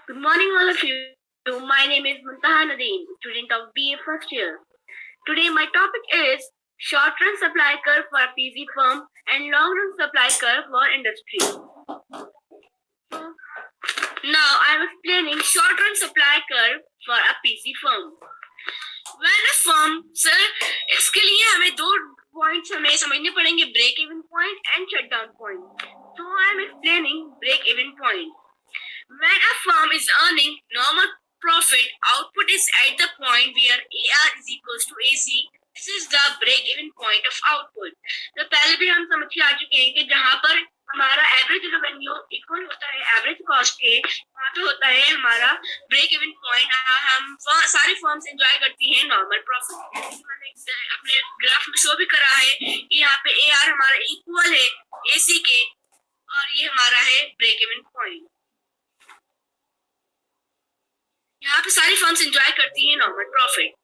Good morning, all of you. My name is Muntaha Nadeen, student of BA first year. Today, my topic is short-run supply curve for a PG firm and long-run supply curve for industry. Now, I am explaining short-run supply curve for a PG firm. When a firm, sir, इसके लिए हमें दो points हमें समझने पड़ेंगे, break even point and shutdown point. So I am explaining break even point. When a firm is earning normal profit, output is at the point where AR is equals to AC. This is the break even point of output. तो पहले भी हम समझ के आ चुके हैं कि जहाँ पर हमारा एवरेज रेवेन्यू इक्वल होता है एवरेज कॉस्ट के, वहाँ पे होता है हमारा ब्रेक इवन पॉइंट. हम सारी फर्म्स एंजॉय करती हैं नॉर्मल प्रॉफिट. मैंने अपने ग्राफ में शो भी करा है कि यहाँ पे AR हमारा इक्वल है AC के और ये हमारा है ब्रेक इवन पॉइंट. यहाँ पे सारी फर्म्स एंजॉय करती हैं normal profit.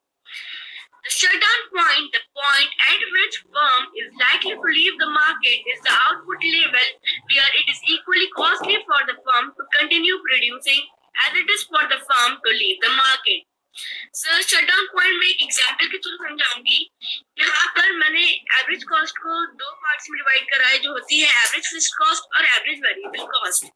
The shutdown point, the point at which firm is likely to leave the market, is the output level where it is equally costly for the firm to continue producing as it is for the firm to leave the market. Sir shutdown point में एक example के through समझाऊंगी. यहाँ पर मैंने average cost को दो parts में divide करा है, जो होती है एवरेज फिक्स्ड कॉस्ट और एवरेज वेरिएबल कॉस्ट.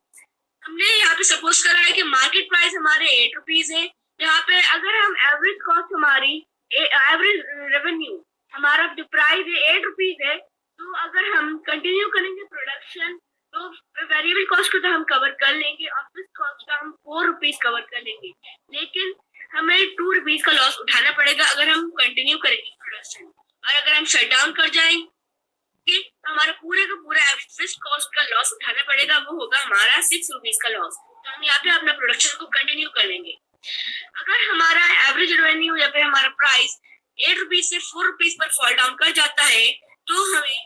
हमने यहाँ पे सपोज करा है कि मार्केट प्राइस हमारे 8 रुपीज है. यहाँ पे अगर हम एवरेज कॉस्ट हमारी एवरेज रेवेन्यू हमारा जो प्राइस है 8 रुपीज है, तो अगर हम कंटिन्यू करेंगे प्रोडक्शन तो वेरिएबल कॉस्ट को तो हम कवर कर लेंगे और फिक्स्ड कॉस्ट का हम 4 रुपीज कवर कर लेंगे. लेकिन हमें 2 रुपीज का लॉस उठाना पड़ेगा अगर हम कंटिन्यू करेंगे प्रोडक्शन. और अगर हम शट डाउन कर जाएंगे तो हमारा पूरे का पूरा फिक्स्ड कॉस्ट का लॉस उठाना पड़ेगा, वो होगा हमारा 6 रुपीज का लॉस. तो हम यहाँ पे अपना प्रोडक्शन को कंटिन्यू कर लेंगे. अगर हमारा एवरेज रेवेन्यू या फिर हमारा प्राइस 8 रुपीज से 4 रुपीज पर फॉल डाउन कर जाता है तो हमें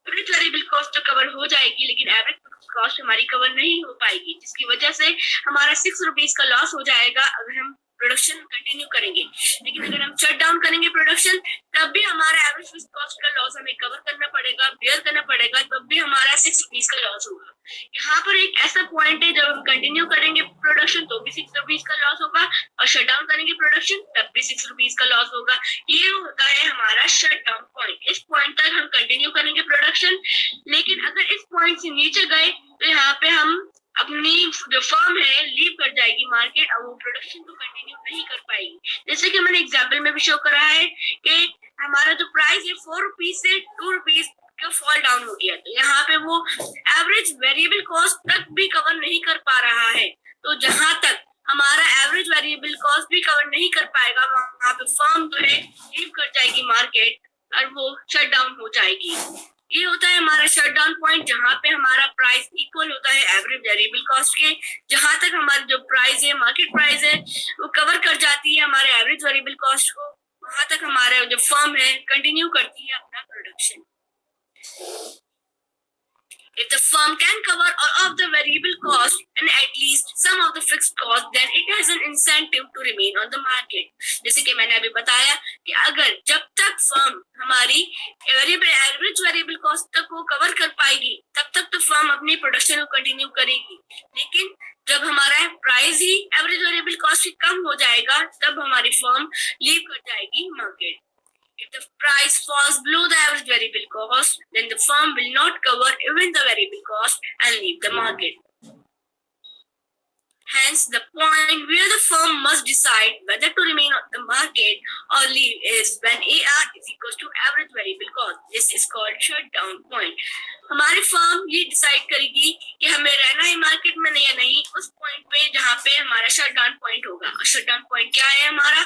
एवरेज वेरिएबल कॉस्ट तो कवर हो जाएगी, लेकिन एवरेज कॉस्ट हमारी कवर नहीं हो पाएगी, जिसकी वजह से हमारा 6 रुपीज का लॉस हो जाएगा अगर हम प्रोडक्शन कंटिन्यू करेंगे. लेकिन अगर हम शट डाउन करेंगे प्रोडक्शन, तब भी हमारा एवरेज फिक्स्ड कॉस्ट का लॉस हमें कवर करना पड़ेगा, बेयर करना पड़ेगा, तब भी हमारा 6 रुपीज का लॉस होगा. यहाँ पर एक ऐसा पॉइंट है जब हम कंटिन्यू करेंगे प्रोडक्शन तो भी 6 रुपीज का लॉस होगा और शट डाउन करेंगे प्रोडक्शन तब भी 6 रुपीज का लॉस होगा. ये होता है हमारा शट डाउन पॉइंट. इस पॉइंट तक हम कंटिन्यू करेंगे प्रोडक्शन, लेकिन अगर इस पॉइंट से नीचे गए तो यहाँ पे हम अपनी जो फर्म है लीव कर जाएगी मार्केट और वो प्रोडक्शन को कंटिन्यू नहीं कर पाएगी. जैसे कि मैंने एग्जाम्पल में भी शो करा है कि हमारा जो प्राइस है 4 रुपीज से 2 रुपीज का फॉल डाउन हो गया, तो यहाँ पे वो एवरेज वेरिएबल कॉस्ट तक भी कवर नहीं कर पा रहा है. तो जहां तक हमारा एवरेज वेरिएबल कॉस्ट भी कवर नहीं कर पाएगा, वहां पे फर्म जो है लीव कर जाएगी मार्केट और वो शट डाउन हो जाएगी. ये होता है हमारा शट डाउन पॉइंट, जहाँ पे हमारा प्राइस इक्वल होता है एवरेज वेरिएबल कॉस्ट के. जहां तक हमारी जो प्राइस है मार्केट प्राइस है वो कवर कर जाती है हमारे एवरेज वेरिएबल कॉस्ट को, वहां तक हमारा जो फर्म है कंटिन्यू करती है अपना production. If the firm can cover all of the variable cost and at least some of the fixed cost, then it has an incentive to remain on the market. जैसे कि मैंने अभी बताया कि अगर जब तक फर्म हमारी एवरेज वेरिएबल कॉस्ट तक को कवर कर पाएगी तब तक तो फर्म अपनी प्रोडक्शन को कंटिन्यू करेगी. लेकिन जब हमारा प्राइस ही एवरेज वेरिएबल कॉस्ट से कम हो जाएगा तब हमारी फर्म लीव कर जाएगी market. If the price falls below the average variable cost, then the firm will not cover even the variable cost and leave the market. Hence, the point where the firm must decide whether to remain on the market or leave is when AR is equals to average variable cost. This is called shutdown point. हमारी firm ये decide करेगी कि हमें रहना है market में या नहीं, उस पॉइंट पे जहाँ पे हमारा शटडाउन पॉइंट होगा. और शटडाउन पॉइंट क्या है हमारा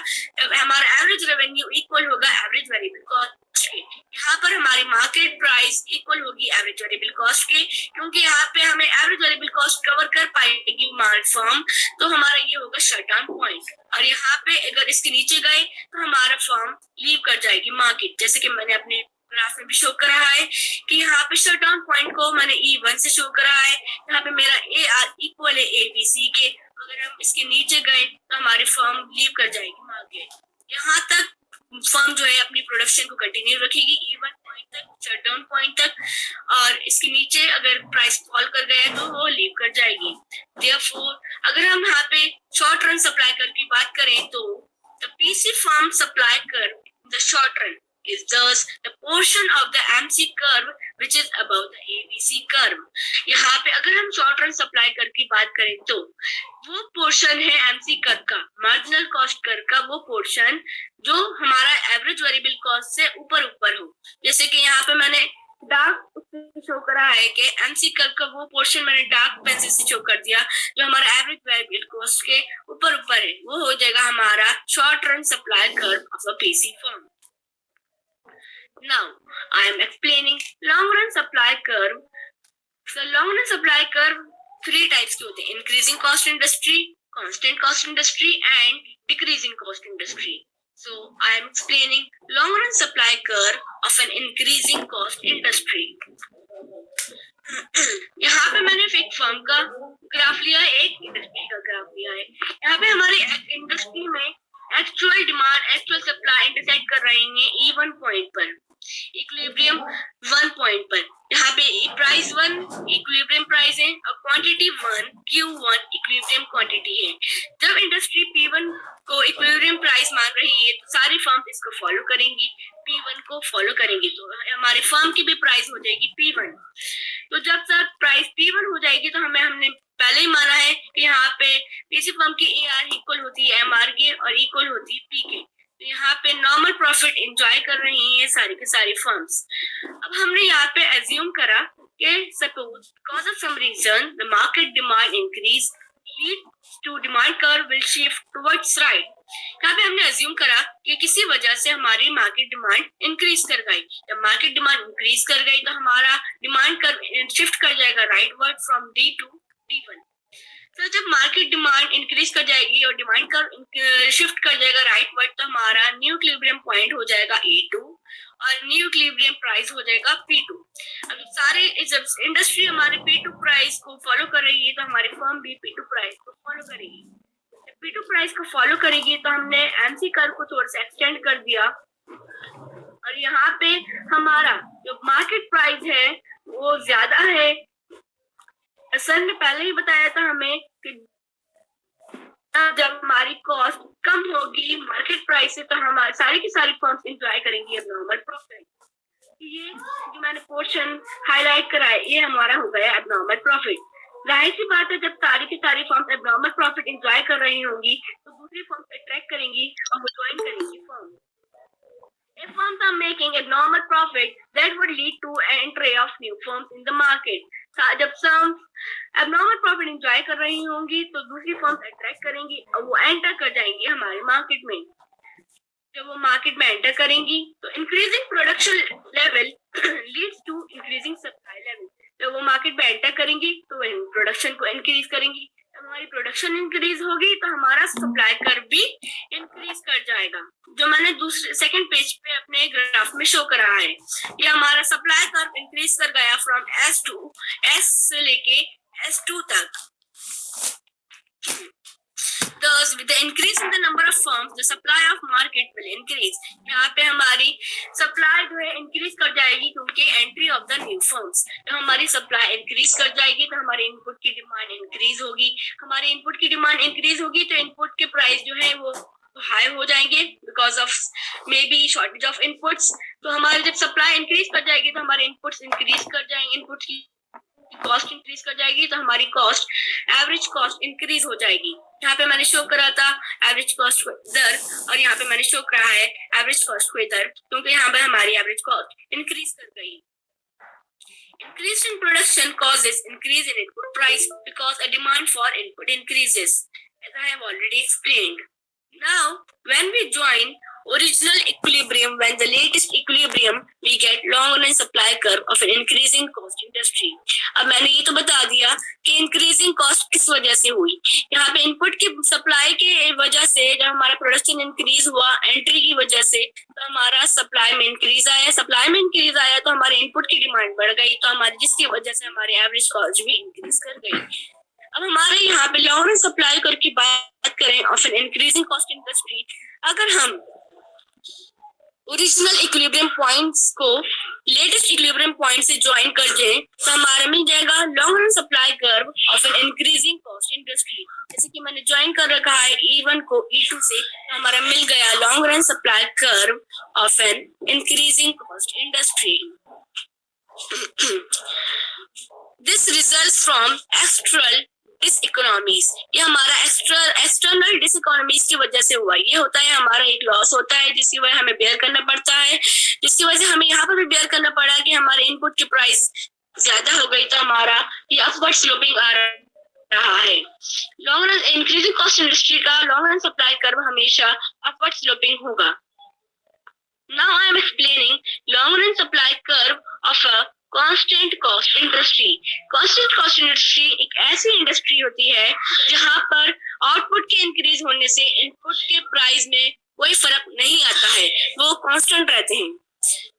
एवरेज रेवेन्यू इक्वल होगा एवरेज वेरिएबल कॉस्ट के. यहाँ पर हमारी मार्केट प्राइस इक्वल होगी एवरेज वेरिएबल कॉस्ट के, क्योंकि यहाँ पे हमें एवरेज वेरिएबल कॉस्ट कवर कर पाएगी हमारी फर्म, तो हमारा ये होगा शटडाउन पॉइंट. और यहाँ पे अगर इसके नीचे गए तो हमारा फर्म लीव कर जाएगी मार्केट. जैसे कि मैंने अपने ग्राफ में भी शो करा है कि यहाँ पे शटडाउन पॉइंट को मैंने E1 से शो करा है. यहाँ पे मेरा AR इक्वल है ABC के. अगर हम इसके नीचे गए तो हमारी फर्म लीव कर जाएगी मार्केट. यहाँ तक फर्म जो है अपनी प्रोडक्शन को कंटिन्यू रखेगी E1 पॉइंट तक, शटडाउन पॉइंट तक, और इसके नीचे अगर प्राइस फॉल कर गया तो वो लीव कर जाएगी. Therefore, अगर हम यहाँ पे शॉर्ट रन सप्लाई कर्व की बात करें तो the PC firm supply curve the short run is thus the portion of the MC curve which is above the ABC curve. यहाँ पे अगर हम शॉर्ट रन सप्लाई कर्व की बात करें तो वो पोर्शन है MC कर्व का, मार्जिनल कॉस्ट कर्व का वो पोर्शन जो हमारा एवरेज वेरिएबल कॉस्ट से ऊपर हो। जैसे कि यहाँ पे मैंने डार्क शो करा है कि MC कर्व का वो पोर्शन मैंने डार्क पेंसिल से शो कर दिया जो हमारा एवरेज वेरिएबल कॉस्ट के ऊपर है, वो हो जाएगा हमारा short run supply curve of a PC firm. Now I am explaining long run supply curve. So long run supply curve three types के होते हैं: increasing cost industry, constant cost industry and decreasing cost industry. So I am explaining long run supply curve of an increasing cost industry. यहाँ पे मैंने एक firm का graph लिया है, एक इंडस्ट्री का ग्राफ लिया है। यहाँ पे हमारी इंडस्ट्री में actual demand actual supply intersect कर रही है E1 पॉइंट पर, इक्विलिब्रियम 1 पॉइंट पर। यहाँ पे प्राइस 1 इक्विलिब्रियम प्राइस है और क्वांटिटी 1 Q1 इक्विलिब्रियम क्वांटिटी है। जब इंडस्ट्री P1 को इक्विलिब्रियम प्राइस मान रही है तो सारी फर्म इसको फॉलो करेंगी, P1 को फॉलो करेंगी, तो हमारे फर्म की भी प्राइस हो जाएगी P1। तो जब तक प्राइस P1 हो जाएगी तो हमने पहले ही माना है कि यहाँ पे पीसी फर्म की AR इक्वल होती है MR के और इक्वल होती है P के। तो यहाँ पे नॉर्मल प्रॉफिट एंजॉय कर रही हैं सारी की सारी फर्म्स। अब हमने यहाँ पे एज्यूम करा कि suppose because of some reason the market demand increase leads to demand curve will shift towards right. यहाँ पे हमने एज्यूम करा कि किसी वजह से हमारी मार्केट डिमांड इंक्रीज कर गई। जब मार्केट डिमांड इंक्रीज कर गई तो हमारा डिमांड कर्व शिफ्ट कर जाएगा rightward from D to D1। तो जब मार्केट डिमांड इंक्रीज कर जाएगी और डिमांड कर्व शिफ्ट कर जाएगा राइटवर्ड तो हमारा न्यू इक्विलिब्रियम पॉइंट हो जाएगा E2 और न्यू इक्विलिब्रियम प्राइस हो जाएगा P2। अब सारे जब इंडस्ट्री हमारे P2 प्राइस को फॉलो कर रही है तो हमारी फर्म भी P2 प्राइस को फॉलो करेगी। जब P2 प्राइस को फॉलो करेगी तो हमने MC कर्व को थोड़ा सा एक्सटेंड कर दिया और यहाँ पे हमारा जो मार्केट प्राइस है वो ज्यादा है। सर ने पहले ही बताया था हमें कि जब हमारी कॉस्ट कम होगी मार्केट प्राइस से तो हमारी सारी की सारी फर्म्स एंजॉय करेंगी एबनॉर्मल प्रॉफिट। ये जो मैंने पोर्शन हाईलाइट करा है ये हमारा हो गया एबनॉर्मल प्रॉफिट। जाहिर सी बात है जब सारी की सारी फर्म्स एबनॉर्मल प्रॉफिट एंजॉय कर रही होंगी तो दूसरी फर्म्स अट्रैक्ट करेंगी और वो ज्वाइन करेंगी firm. If firms are making abnormal profit, that would lead to an entry of new firms in the market. जब फर्म्स abnormal profit enjoy कर रही होंगी तो दूसरी फर्म्स अट्रैक्ट करेंगी और वो एंटर कर जाएंगी हमारे मार्केट में। जब वो मार्केट में एंटर करेंगी तो increasing production level leads to increasing supply level. जब वो मार्केट में एंटर करेंगी तो वो प्रोडक्शन को इंक्रीज करेंगी। हमारी प्रोडक्शन इंक्रीज होगी तो हमारा सप्लाई कर्व भी इंक्रीज कर जाएगा, जो मैंने दूसरे सेकंड पेज पे अपने ग्राफ में शो करा है। ये हमारा सप्लाई कर्व इंक्रीज कर गया फ्रॉम S से लेके S2 तक। Thus, with the increase in the number of firms, the supply of market will increase. यहाँ पे हमारी सप्लाई जो है इंक्रीज कर जाएगी क्योंकि entry of the new firms. तो हमारी सप्लाई इंक्रीज कर जाएगी तो हमारे इनपुट की डिमांड इंक्रीज होगी। हमारी इनपुट की डिमांड इंक्रीज होगी तो इनपुट के प्राइस जो है वो हाई हो जाएंगे because of may be shortage of inputs. तो हमारी जब सप्लाई इंक्रीज कर जाएगी तो हमारे इनपुट्स इंक्रीज कर जाएंगे, इनपुट की कॉस्ट इंक्रीज कर जाएगी तो हमारी कॉस्ट एवरेज कॉस्ट इंक्रीज हो जाएगी। यहाँ पे मैंने शो करा था एवरेज कॉस्ट को इधर और यहाँ पे मैंने शो करा है एवरेज कॉस्ट को इधर, क्योंकि यहाँ पे हमारी एवरेज कॉस्ट इंक्रीज कर गई। Increase in production causes increase in input price because a demand for input increases, as I have already explained. Now, when we join original equilibrium, when the latest equilibrium, we get long run supply curve of an increasing cost industry. अब मैंने ये तो बता दिया कि increasing cost किस वजह से हुई। यहाँ पे इनपुट की सप्लाई के वजह से जब हमारा प्रोडक्शन इंक्रीज हुआ एंट्री की वजह से तो हमारा सप्लाई में इंक्रीज आया। सप्लाई में इंक्रीज आया तो हमारे इनपुट की डिमांड बढ़ गई तो हमारी जिसकी वजह से हमारी एवरेज कॉस्ट भी इंक्रीज कर गई। अब हमारे यहाँ पे लॉन्ग रन सप्लाई कर्व की बात करें of an increasing cost industry, अगर हम ओरिजिनल इक्विलिब्रियम पॉइंट्स को लेटेस्ट इक्विलिब्रियम पॉइंट से ज्वाइन कर दें तो हमारा मिल जाएगा long run supply curve of an increasing cost industry. जैसे कि मैंने ज्वाइन कर रखा है E1 को E2 से, तो हमारा मिल गया long run supply curve of an increasing cost industry. This results from external diseconomies. ये हमारा एक्सटर्नल डिसइकोनॉमीज की वजह से हुआ। ये होता है हमारा एक लॉस होता है जिसकी वजह हमें बेयर करना पड़ता है, जिसकी वजह से हमें यहाँ पर भी बेयर करना पड़ा कि हमारे इनपुट की प्राइस ज्यादा हो गई तो हमारा ये अपवर्ड स्लोपिंग आ रहा है। Long run increasing cost industry का लॉन्ग रन सप्लाई कर्व हमेशा अपवर्ड स्लोपिंग होगा। Now I am explaining long run supply curve of a constant cost industry. Constant cost industry एक ऐसी इंडस्ट्री होती है जहां पर आउटपुट के इंक्रीज होने से इनपुट के प्राइस में कोई फर्क नहीं आता है, वो कांस्टेंट रहते हैं।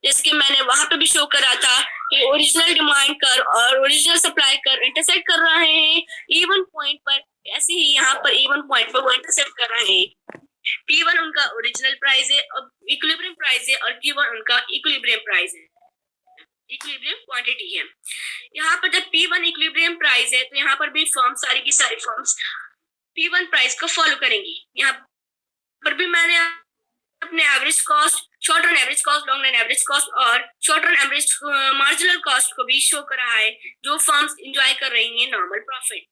जैसे कि मैंने वहां पे भी शो करा था कि ओरिजिनल डिमांड कर्व और ओरिजिनल सप्लाई कर्व इंटरसेक्ट कर रहे हैं E1 पॉइंट पर, ऐसे ही यहाँ पर E1 पॉइंट पर वो इंटरसेक्ट कर रहे हैं। P1 उनका ओरिजिनल प्राइस है और इक्विलिब्रियम प्राइस है, और Q1 उनका इक्विलिब्रियम प्राइस है, इक्विलिब्रियम क्वांटिटी है। यहाँ पर जब P1 इक्विलिब्रियम प्राइस है तो यहाँ पर भी फर्म सारी की सारी फर्म्स P1 प्राइस को फॉलो करेंगी। यहाँ पर भी मैंने अपने average cost, short run average cost, long run average cost और short run average marginal cost को भी शो करा है जो फर्म्स एंजॉय कर रही हैं नॉर्मल प्रॉफिट।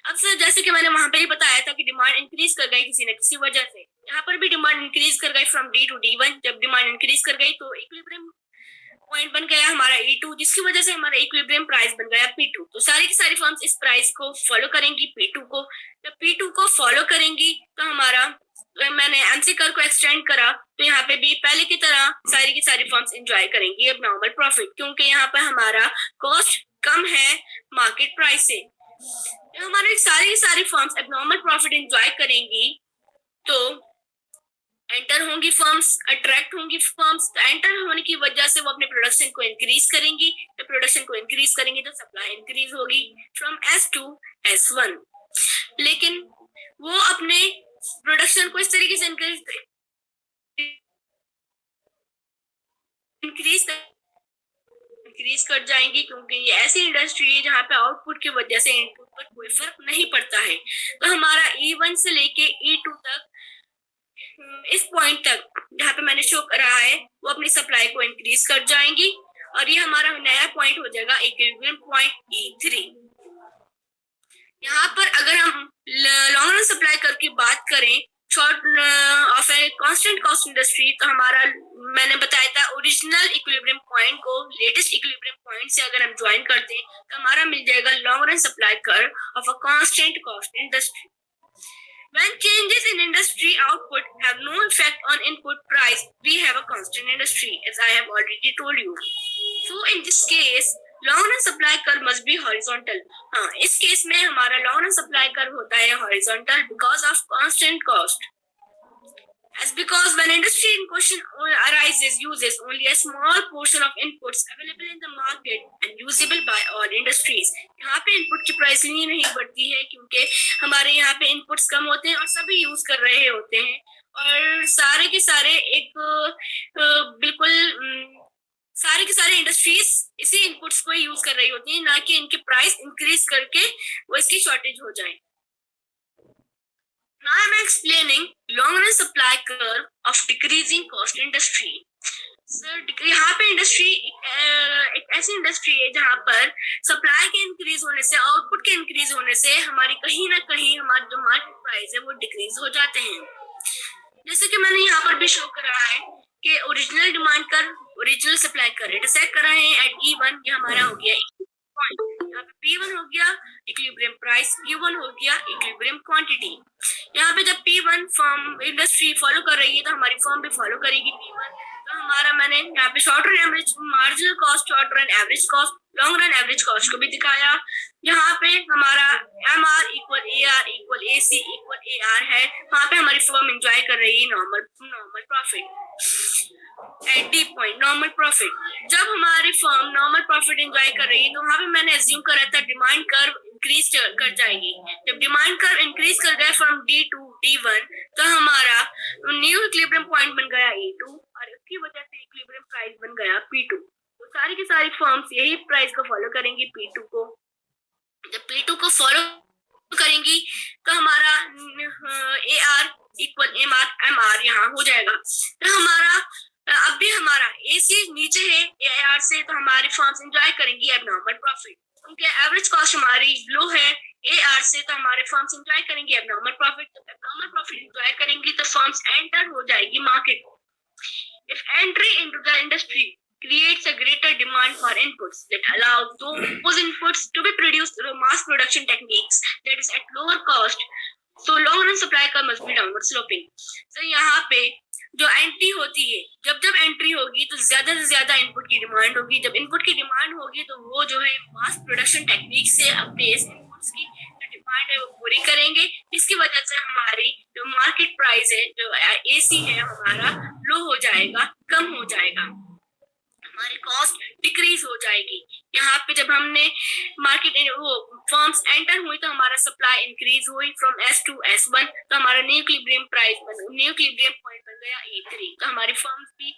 अब सर जैसे कि मैंने वहां पे ही बताया था कि डिमांड इंक्रीज कर गई किसी न किसी वजह से, यहाँ पर भी डिमांड इंक्रीज कर गई फ्रॉम D to D1। जब डिमांड इंक्रीज कर गई तो इक्विलिब्रियम पॉइंट बन गया हमारा E2, जिसकी वजह से हमारा इक्विलिब्रियम प्राइस बन गया P2। तो सारी की सारी फर्म्स इस प्राइस को फॉलो करेंगी P2 को। जब P2 को फॉलो करेंगी तो हमारा, मैंने एमसी कर्व को एक्सटेंड करा तो यहाँ पे भी पहले की तरह सारी की सारी फर्म्स एंजॉय करेंगी अब नॉर्मल प्रॉफिट, क्योंकि यहाँ पर हमारा कॉस्ट कम है मार्केट प्राइस से। जब हमारी सारी फर्म्स अब नॉर्मल प्रॉफिट एंजॉय करेंगी तो एंटर होंगी फर्म्स, अट्रैक्ट होंगी फर्म्स। तो एंटर होने की वजह से वो अपने प्रोडक्शन को इंक्रीज करेंगी। जब प्रोडक्शन को इंक्रीज करेंगी तो सप्लाई इंक्रीज होगी फ्रॉम S to S1। लेकिन वो अपने प्रोडक्शन को इस तरीके से इंक्रीज कर जाएंगी, क्योंकि ये ऐसी इंडस्ट्री है जहाँ पे आउटपुट की वजह से इनपुट पर कोई फर्क नहीं पड़ता है। तो हमारा E1 से लेके E2 तक, इस पॉइंट तक जहाँ पे मैंने शो करा है, वो अपनी सप्लाई को इंक्रीज कर जाएंगी और ये हमारा नया पॉइंट हो जाएगा इक्विलिब्रियम पॉइंट E3। यहाँ पर अगर हम लॉन्ग रन सप्लाई कर्व की बात करें short of a constant cost industry, तो हमारा, मैंने बताया था ओरिजिनल इक्विलिब्रियम पॉइंट को लेटेस्ट इक्विलिब्रियम पॉइंट से अगर हम ज्वाइन करते हैं तो हमारा मिल जाएगा long run supply curve of a constant cost industry. When changes in industry output have no effect on input price, we have a constant industry, as I have already told you. So in this case, long run supply curve must be horizontal. हाँ, इस case में हमारा long run supply curve होता है horizontal because of constant cost. As because when industry in question uses only a small portion of inputs available in the market and usable by all industries. यहाँ पे input की price नहीं बढ़ती है क्योंकि हमारे यहाँ पे inputs कम होते हैं और सभी यूज कर रहे होते हैं, और सारे के सारे एक बिल्कुल सारे के सारे इंडस्ट्रीज इसी इनपुट्स को यूज कर रही होती हैं, ना कि इनके प्राइस इंक्रीज करके वो इसकी शॉर्टेज हो जाए। Now I am explaining long run supply curve of decreasing cost industry. यहाँ पे इंडस्ट्री एक ऐसी इंडस्ट्री है जहाँ पर सप्लाई के इंक्रीज होने से, आउटपुट के इंक्रीज होने से हमारी कहीं ना कहीं हमारे जो मार्केट प्राइस है वो डिक्रीज हो जाते हैं। जैसे कि मैंने यहाँ पर भी शो करा है कि ओरिजिनल डिमांड कर ओरिजिनल सप्लाई कर इंटरसेक्ट कर रहे हैं एट E1। ये हमारा हो गया पॉइंट। यहाँ पे P1 हो गया इक्विलिब्रियम प्राइस, Q1 हो गया इक्विलिब्रियम क्वांटिटी। यहाँ पे जब P1 फर्म इंडस्ट्री फॉलो कर रही है तो हमारी फर्म भी फॉलो करेगी P1। तो हमारा, मैंने यहाँ पे short run average marginal cost, short run average cost, long run average cost को भी दिखाया। यहाँ पे हमारा MR equal AR equal AC equal AR है, वहाँ पे हमारी फर्म एंजॉय कर रही है normal profit at the point, normal profit. जब हमारी फर्म नॉर्मल प्रॉफिट एंजॉय कर रही है तो वहाँ पे मैंने एज्यूम करा था डिमांड कर्व इंक्रीज कर जाएगी। जब डिमांड कर्व इंक्रीज कर गए फ्रॉम D to T1, तो हमारा न्यू इक्विलिब्रियम पॉइंट बन गया E2 और इसकी वजह से इक्विलिब्रियम प्राइस बन गया P2। तो सारी की सारी फर्म्स यही प्राइस को फॉलो करेंगी P2 को। जब P2 को फॉलो करेंगी तो हमारा AR इक्वल MR यहाँ हो जाएगा। तो हमारा अब भी हमारा AC नीचे है AR से, तो हमारी फर्म्स एंजॉय करेंगी एबनॉर्मल प्रॉफिट। उनके एवरेज कॉस्ट हमारी लो है AR से, तो हमारे फर्म्स एंजॉय करेंगी एबनॉर्मल प्रॉफिट। तो एबनॉर्मल प्रॉफिट एंजॉय करेंगी तो फर्म्स एंटर हो जाएगी market. If entry into the industry creates a greater demand for inputs that allow those inputs to be produced through mass production techniques that is at lower cost, so long run supply curve must be downward sloping. So यहाँ पे जो entry होती है, जब जब entry होगी तो ज्यादा से ज्यादा इनपुट की डिमांड होगी। जब इनपुट की डिमांड होगी तो वो जो है मास प्रोडक्शन टेक्निक से अपने इनपुट्स की जो डिमांड है वो पूरी करेंगे। इसकी वजह से हमारी जो मार्केट प्राइस है, जो AC है हमारा, लो हो जाएगा, कम हो जाएगा, हमारी कॉस्ट डिक्रीज हो जाएगी। यहाँ पे जब हमने मार्केट वो फर्म्स एंटर हुई तो हमारा सप्लाई इंक्रीज हुई फ्रॉम S to S1, तो हमारा न्यू इक्विलिब्रियम पॉइंट बन गया E3। तो हमारी फर्म्स भी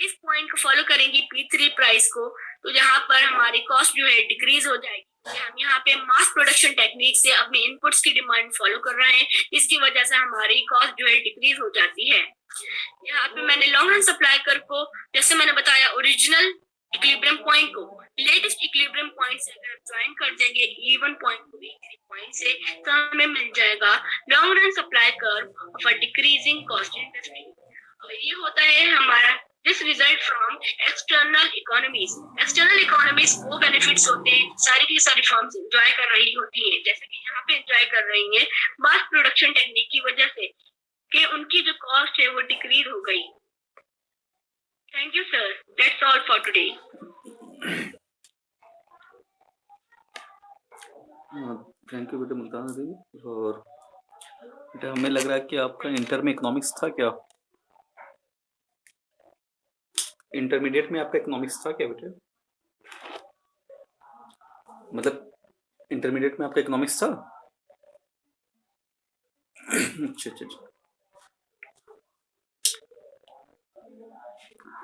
इस पॉइंट को फॉलो करेंगी P3 प्राइस को। तो यहाँ पर हमारी कॉस्ट जो है डिक्रीज हो जाएगी। हम यहाँ पे मास प्रोडक्शन टेक्निक से अपने इनपुट्स की डिमांड फॉलो कर रहे हैं, इसकी वजह से हमारी कॉस्ट जो है डिक्रीज हो जाती है। यहाँ पे मैंने लॉन्ग रन सप्लाई कर्व को, जैसे मैंने बताया, ओरिजिनल इक्विलिब्रियम पॉइंट को लेटेस्ट इक्विलिब्रियम पॉइंट से अगर ज्वाइन कर देंगे E1 पॉइंट को E3 पॉइंट से, तो हमें मिल जाएगा long run supply curve of a decreasing cost industry. और ये होता है हमारा this result from external economies. External economies वो बेनिफिट्स होते हैं सारी की सारी फर्म्स एंजॉय कर रही होती है, जैसे कि यहाँ पे एंजॉय कर रही है मास प्रोडक्शन टेक्निक की वजह से कि उनकी जो कॉस्ट है वो डिक्रीज हो गई। Thank you sir, that's all for today. Thank you बेटा मुल्ताना देवी। और बेटा हमें लग रहा है कि आपका इंटर में इकोनॉमिक्स था क्या? इंटरमीडिएट में आपका इकोनॉमिक्स था क्या बेटे? मतलब इंटरमीडिएट में आपका इकोनॉमिक्स था? अच्छा अच्छा अच्छा,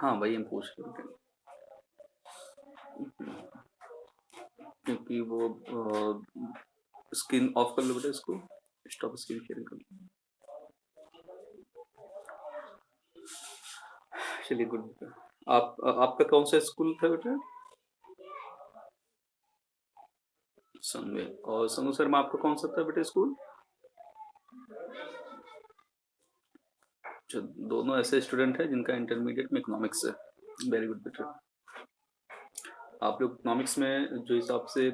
हाँ भाई हम पूछ रहे थे क्योंकि वो स्क्रीन ऑफ कर लो बेटा, इसको स्टॉप स्क्रीन शेयरिंग कर लो। चलिए गुड बेटा। आपका कौन सा स्कूल था बेटा? संघ। और संघ सर में आपका कौन सा था बेटा स्कूल? अच्छा, दोनों ऐसे स्टूडेंट हैं जिनका इंटरमीडिएट में इकोनॉमिक्स है। वेरी गुड बेटा। आप लोग इकोनॉमिक्स में जो हिसाब से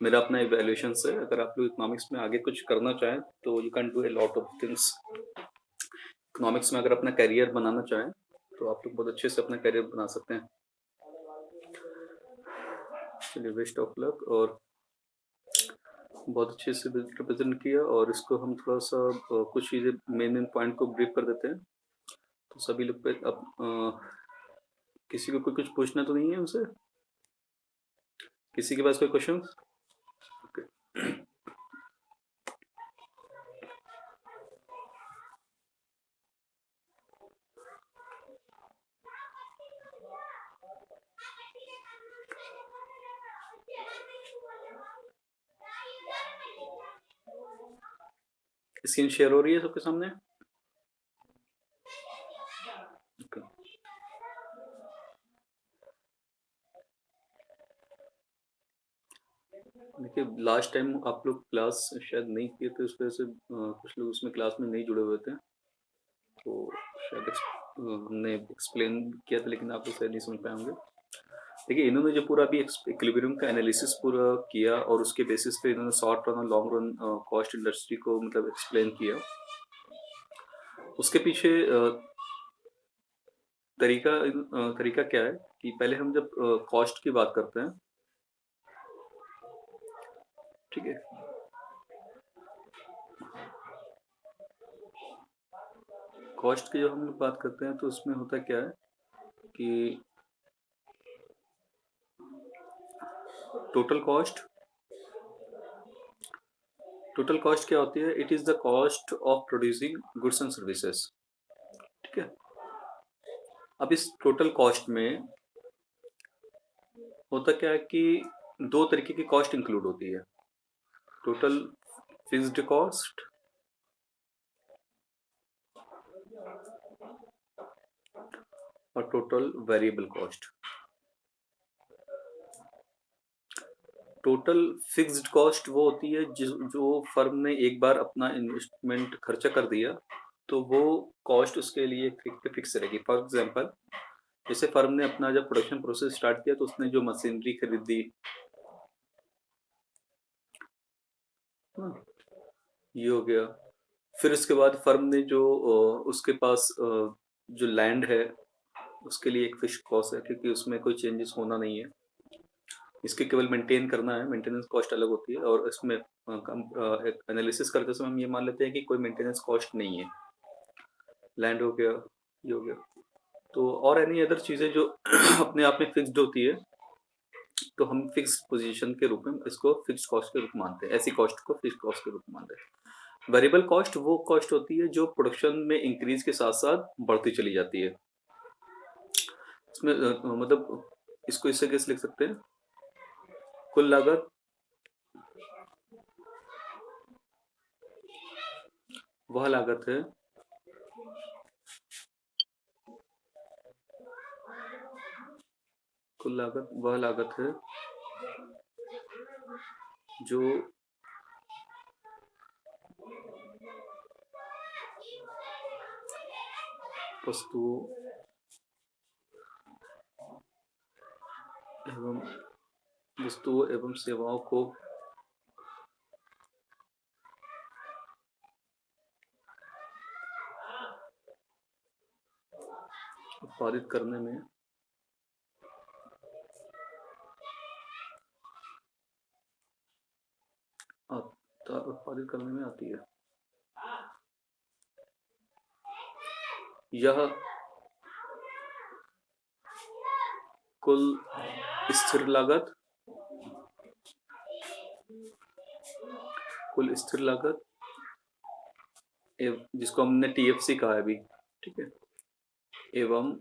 मेरा अपना इवैल्यूएशन है, अगर आप लोग इकोनॉमिक्स में आगे कुछ करना चाहें तो you can do a lot of things. Economics में अगर अपना करियर बनाना चाहें तो आप लोग बहुत अच्छे से अपना करियर बना सकते हैं। चलिए बेस्ट ऑफ लक। और बहुत अच्छे से रिप्रेजेंट किया, और इसको हम थोड़ा सा कुछ चीज़ें मेन पॉइंट को ब्रीफ कर देते हैं। तो सभी लोग पे अब किसी को कुछ पूछना तो नहीं है उनसे? किसी के पास कोई क्वेश्चन? ओके स्क्रीन शेयर हो रही है सबके सामने? देखिए लास्ट टाइम आप लोग क्लास शायद नहीं किए थे, उस वजह से कुछ लोग उसमें क्लास में नहीं जुड़े हुए थे, तो शायद हमने एक्सप्लेन किया था लेकिन आप लोग शायद नहीं समझ पाए होंगे। देखिए इन्होंने जो पूरा अभी इक्विलिब्रियम का एनालिसिस पूरा किया और उसके बेसिस पे इन्होंने शॉर्ट रन और लॉन्ग रन कॉस्ट इंडस्ट्री को मतलब एक्सप्लेन किया। उसके पीछे तरीका क्या है कि पहले हम जब कॉस्ट की बात करते हैं, ठीक है, कॉस्ट की जब हम लोग बात करते हैं तो उसमें होता क्या है कि टोटल कॉस्ट टोटल कॉस्ट क्या होती है? It is the cost of producing goods and services. ठीक है। अब इस टोटल कॉस्ट में होता क्या है कि दो तरीके की कॉस्ट इंक्लूड होती है, टोटल फिक्स्ड कॉस्ट और total variable cost. Total fixed cost वो होती है जो फर्म ने एक बार अपना इन्वेस्टमेंट खर्चा कर दिया तो वो कॉस्ट उसके लिए फिक्स रहेगी। फॉर एग्जांपल, जैसे फर्म ने अपना जब प्रोडक्शन प्रोसेस स्टार्ट किया तो उसने जो मशीनरी खरीदी, हाँ, ये हो गया। फिर उसके बाद फर्म ने जो उसके पास जो लैंड है उसके लिए एक फिक्स्ड कॉस्ट है क्योंकि उसमें कोई चेंजेस होना नहीं है, इसके केवल मेंटेन करना है, मेंटेनेंस कॉस्ट अलग होती है। और इसमें एक एनालिसिस करते समय हम ये मान लेते हैं कि कोई मेंटेनेंस कॉस्ट नहीं है, लैंड हो गया, ये हो गया। तो और एनी अदर चीज़ें जो अपने आप में फिक्स्ड होती है तो हम फिक्स पोजीशन के रूप में इसको फिक्स कॉस्ट के रूप में मानते हैं, ऐसी कॉस्ट को फिक्स कॉस्ट के रूप में मानते हैं। वेरिएबल कॉस्ट वो कॉस्ट होती है जो प्रोडक्शन में इंक्रीज के साथ साथ बढ़ती चली जाती है। इसमें मतलब इसको इससे कैसे लिख सकते हैं? कुल लागत वह लागत है कुल लागत वह लागत है जो वस्तुओं एवं सेवाओं को उत्पादित करने में आती है। यह कुल स्थिर लागत जिसको हमने टीएफसी कहा है अभी, ठीक है, एवं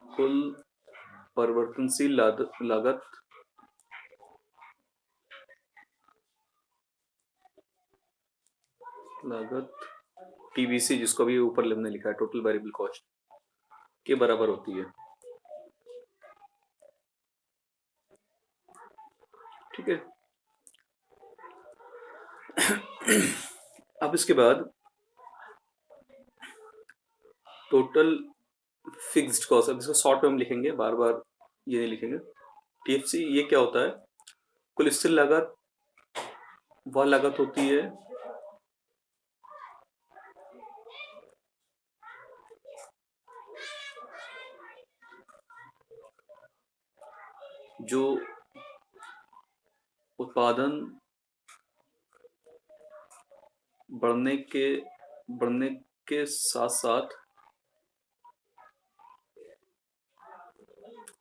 कुल परिवर्तनशील लागत टीबीसी, जिसको भी ऊपर हमने लिखा है टोटल वेरिएबल कॉस्ट, के बराबर होती है। ठीक है। अब इसके बाद टोटल फिक्स्ड कॉस्ट, अब इसको शॉर्ट में हम लिखेंगे, बार बार ये नहीं लिखेंगे। टीएफसी ये क्या होता है? कुल स्थिर लागत वह लागत होती है जो उत्पादन बढ़ने के साथ साथ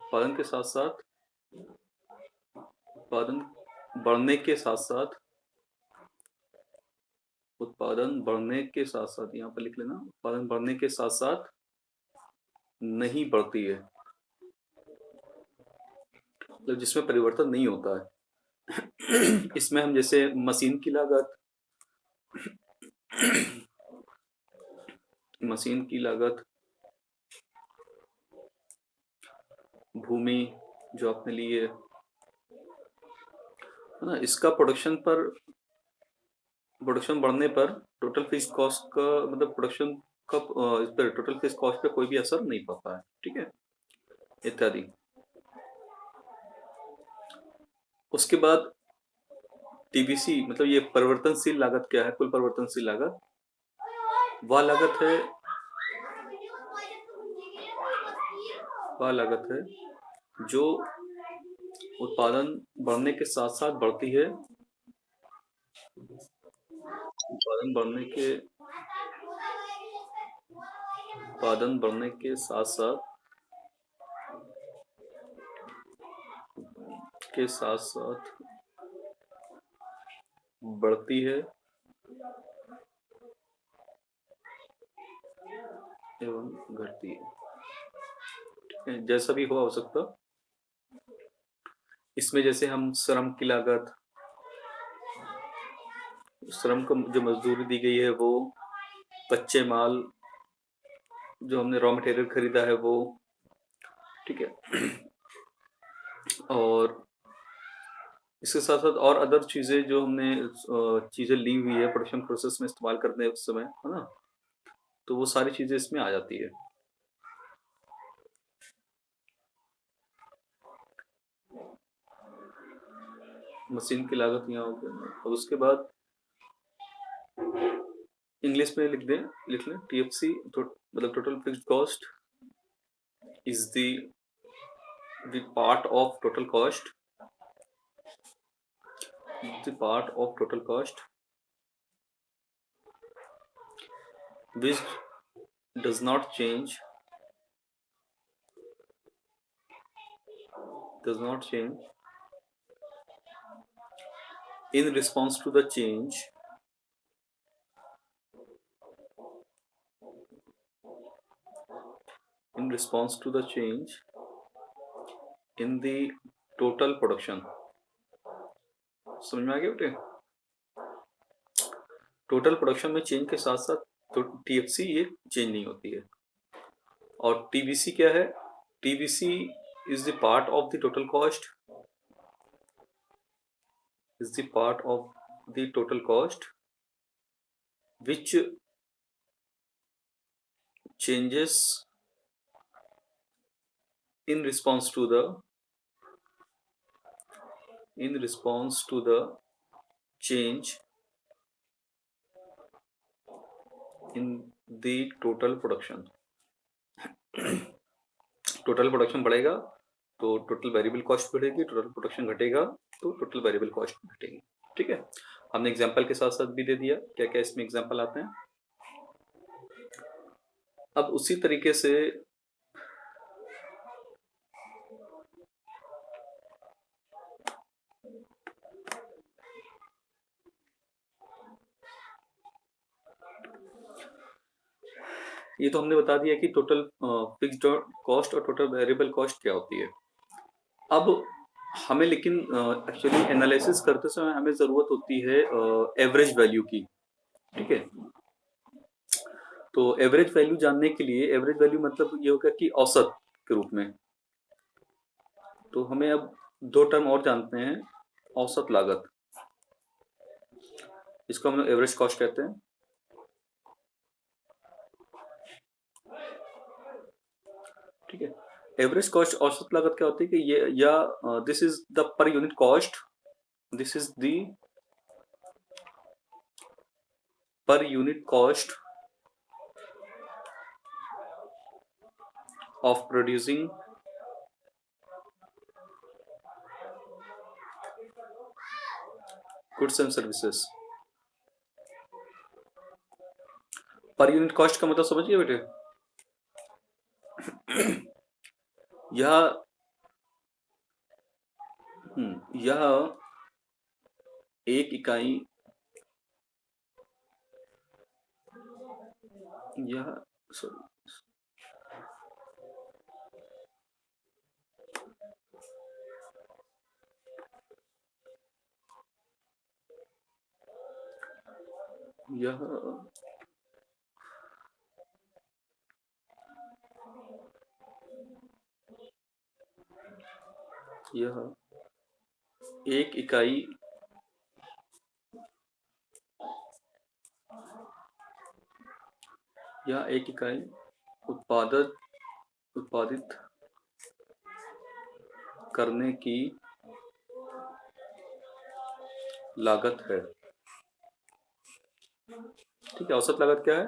उत्पादन बढ़ने के साथ साथ यहाँ पर लिख लेना, उत्पादन बढ़ने के साथ साथ नहीं बढ़ती है, मतलब जिसमें परिवर्तन नहीं होता है। इसमें हम जैसे मशीन की लागत भूमि जो आपने ली है ना, इसका प्रोडक्शन बढ़ने पर टोटल फिक्स्ड कॉस्ट का मतलब प्रोडक्शन का इस पर टोटल फिक्स्ड कॉस्ट पे कोई भी असर नहीं पड़ता है। ठीक है, इत्यादि। उसके बाद टीबीसी मतलब ये परिवर्तनशील लागत क्या है? कुल परिवर्तनशील लागत वह लागत है जो उत्पादन बढ़ने के साथ साथ बढ़ती है, उत्पादन बढ़ने के साथ साथ बढ़ती है एवं घटती है। ठीक है, जैसा भी हो सकता। इसमें जैसे हम श्रम की लागत, श्रम को जो मजदूरी दी गई है वो, कच्चे माल जो हमने रॉ मटेरियल खरीदा है वो, ठीक है, और इसके साथ साथ और अदर चीजें जो हमने चीजें ली हुई है प्रोडक्शन प्रोसेस में इस्तेमाल करने उस समय, है ना, तो वो सारी चीजें इसमें आ जाती है। मशीन की लागत यहाँ हो गई। और उसके बाद इंग्लिश में लिख लें टीएफसी, मतलब total fixed cost is the part of total cost, the part of total cost which does not change in response to the change in the total production। समझ में आ गया बेटे? टोटल प्रोडक्शन में change के साथ साथ तो टीएफसी ये चेंज नहीं होती है। और टीबीसी क्या है? TBC is the part of the total cost, which changes in response to the change in the total production। Total production बढ़ेगा तो टोटल वेरिएबल कॉस्ट बढ़ेगी, टोटल प्रोडक्शन घटेगा तो टोटल वेरिएबल कॉस्ट घटेगी। ठीक है, हमने एग्जांपल के साथ साथ भी दे दिया क्या क्या इसमें एग्जांपल आते हैं। अब उसी तरीके से ये तो हमने बता दिया कि टोटल फिक्स्ड कॉस्ट और टोटल वेरिएबल कॉस्ट क्या होती है। अब हमें लेकिन एक्चुअली एनालिसिस करते समय हमें जरूरत होती है एवरेज वैल्यू की। ठीक है, तो एवरेज वैल्यू जानने के लिए, एवरेज वैल्यू मतलब ये होगा कि औसत के रूप में, तो हमें अब दो टर्म और जानते हैं। औसत लागत, इसको हम एवरेज कॉस्ट कहते हैं। ठीक है, एवरेज कॉस्ट औसत लागत क्या होती है कि ये या this is the per unit cost, this is the per unit cost of producing goods and services. Per unit cost का मतलब समझिए बेटे, यह एक इकाई, यह एक इकाई उत्पादित करने की लागत है। ठीक है, औसत लागत क्या है?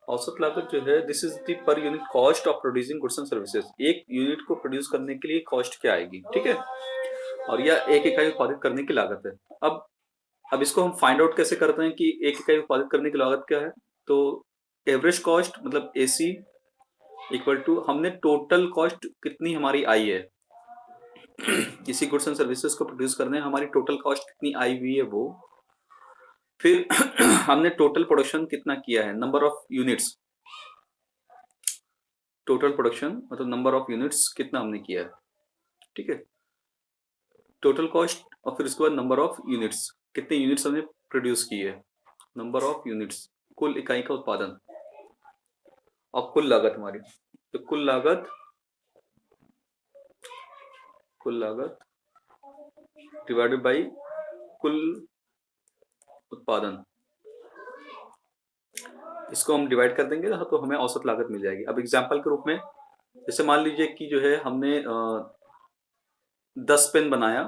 औसत लागत जो है this is the per unit cost of producing goods and services. एक यूनिट को प्रोड्यूस करने के लिए कॉस्ट क्या आएगी। ठीक है, और यह एक इकाई उत्पादित करने की लागत है। अब इसको हम फाइंड आउट कैसे करते हैं कि एक इकाई उत्पादित करने की लागत क्या है। तो एवरेज कॉस्ट मतलब AC इक्वल टू हमने टोटल कॉस्ट कितनी हमारी आई है, किसी गुड्स एंड सर्विसेज को प्रोड्यूस करने हमारी टोटल कॉस्ट कितनी आई हुई है वो, फिर हमने टोटल प्रोडक्शन कितना किया है, number of units, total production मतलब नंबर ऑफ यूनिट्स कितना हमने किया है, ठीक है। टोटल कॉस्ट और फिर उसके बाद नंबर ऑफ यूनिट्स, कितने यूनिट्स हमने प्रोड्यूस किए है, नंबर ऑफ यूनिट्स, कुल इकाई का उत्पादन, और कुल लागत हमारी, तो कुल लागत डिवाइडेड बाई कुल उत्पादन, इसको हम डिवाइड कर देंगे तो हमें औसत लागत मिल जाएगी। अब एग्जांपल के रूप में जैसे मान लीजिए कि जो है हमने 10 पेन बनाया,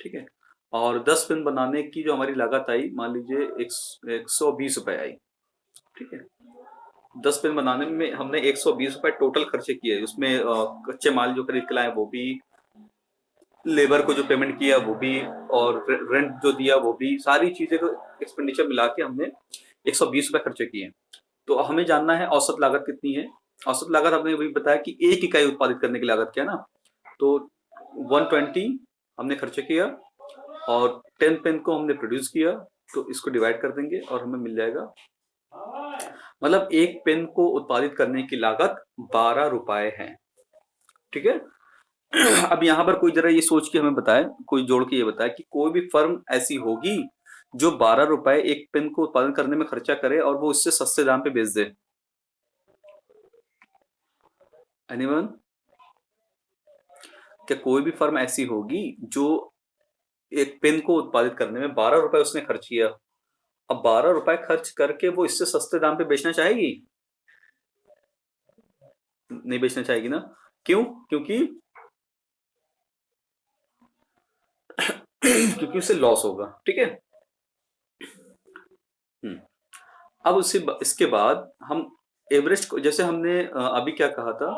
ठीक है, और 10 पेन बनाने की जो हमारी लागत आई मान लीजिए 120 रुपए आई, ठीक है। 10 पेन बनाने में हमने 120 रुपए टोटल खर्चे किए, उसमें कच्चे माल जो खरीद के लाए वो भी, लेबर को जो पेमेंट किया वो भी, और रेंट जो दिया वो भी, सारी चीजें को एक्सपेंडिचर मिला के हमने 120 रुपए खर्चे किए। तो हमें जानना है औसत लागत कितनी है। औसत लागत हमने वही बताया कि एक इकाई उत्पादित करने की लागत क्या है ना, तो 120 हमने खर्चे किया और 10 पेन को हमने प्रोड्यूस किया, तो इसको डिवाइड कर देंगे और हमें मिल जाएगा, मतलब एक पेन को उत्पादित करने की लागत 12 रुपए है, ठीक है। अब यहाँ पर कोई जरा ये सोच के हमें बताए, कोई जोड़ के ये बताए कि कोई भी फर्म ऐसी होगी जो 12 रुपए एक पेन को उत्पादन करने में खर्चा करे और वो इससे सस्ते दाम पे बेच दे। एनीवन? क्या कोई भी फर्म ऐसी होगी जो एक पेन को उत्पादित करने में 12 रुपए उसने खर्च किया, अब 12 रुपए खर्च करके वो इससे सस्ते दाम पे बेचना चाहेगी? नहीं बेचना चाहेगी ना। क्यों? क्योंकि क्योंकि उससे लॉस होगा, ठीक है। अब उससे इसके बाद हम एवरेज, जैसे हमने अभी क्या कहा था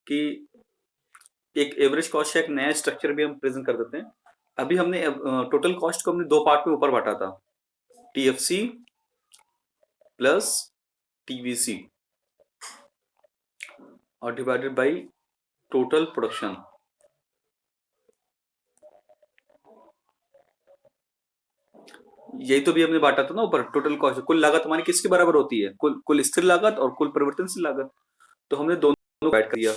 कि एक एवरेज कॉस्ट का एक नया स्ट्रक्चर भी हम प्रेजेंट कर देते हैं। अभी हमने टोटल कॉस्ट को हमने दो पार्ट में ऊपर बांटा था, टीएफसी प्लस टीवीसी और डिवाइडेड बाय टोटल प्रोडक्शन। यही तो भी हमने बांटा था ना ऊपर, टोटल कॉस्ट, कुल लागत हमारी किसके बराबर होती है, कुल स्थिर लागत और कुल परिवर्तनशील लागत। तो हमने दोनों डिवाइड कर दिया,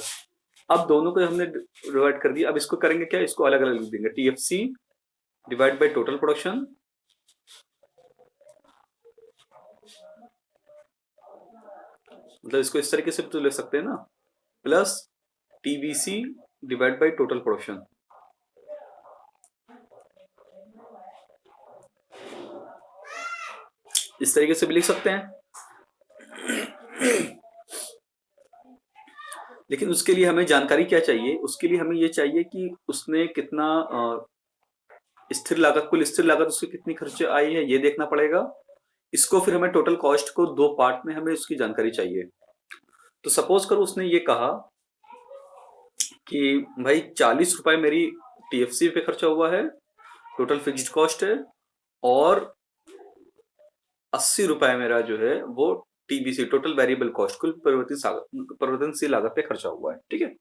अब दोनों को हमने डिवाइड कर दिया। अब इसको करेंगे क्या, इसको अलग अलग लिख देंगे, TFC divide by total production मतलब इसको इस तरीके से तो लिख सकते हैं ना, plus TVC divide by total production. इस तरीके से भी लिख सकते हैं, लेकिन उसके लिए हमें जानकारी क्या चाहिए, उसके लिए हमें ये चाहिए कि उसने कितना स्थिर लागत, कुल स्थिर लागत उसकी कितनी खर्च आई है ये देखना पड़ेगा। इसको फिर हमें टोटल कॉस्ट को दो पार्ट में हमें उसकी जानकारी चाहिए। तो सपोज करो उसने ये कहा कि भाई 40 रुपए मेरी टीएफसी पे खर्चा हुआ है, टोटल फिक्स्ड कॉस्ट है, और 80 रुपए मेरा जो है वो टीबीसी टोटल वेरिएबल कॉस्ट, कुल परिवर्तनशील लागत पे खर्चा हुआ है, ठीक है।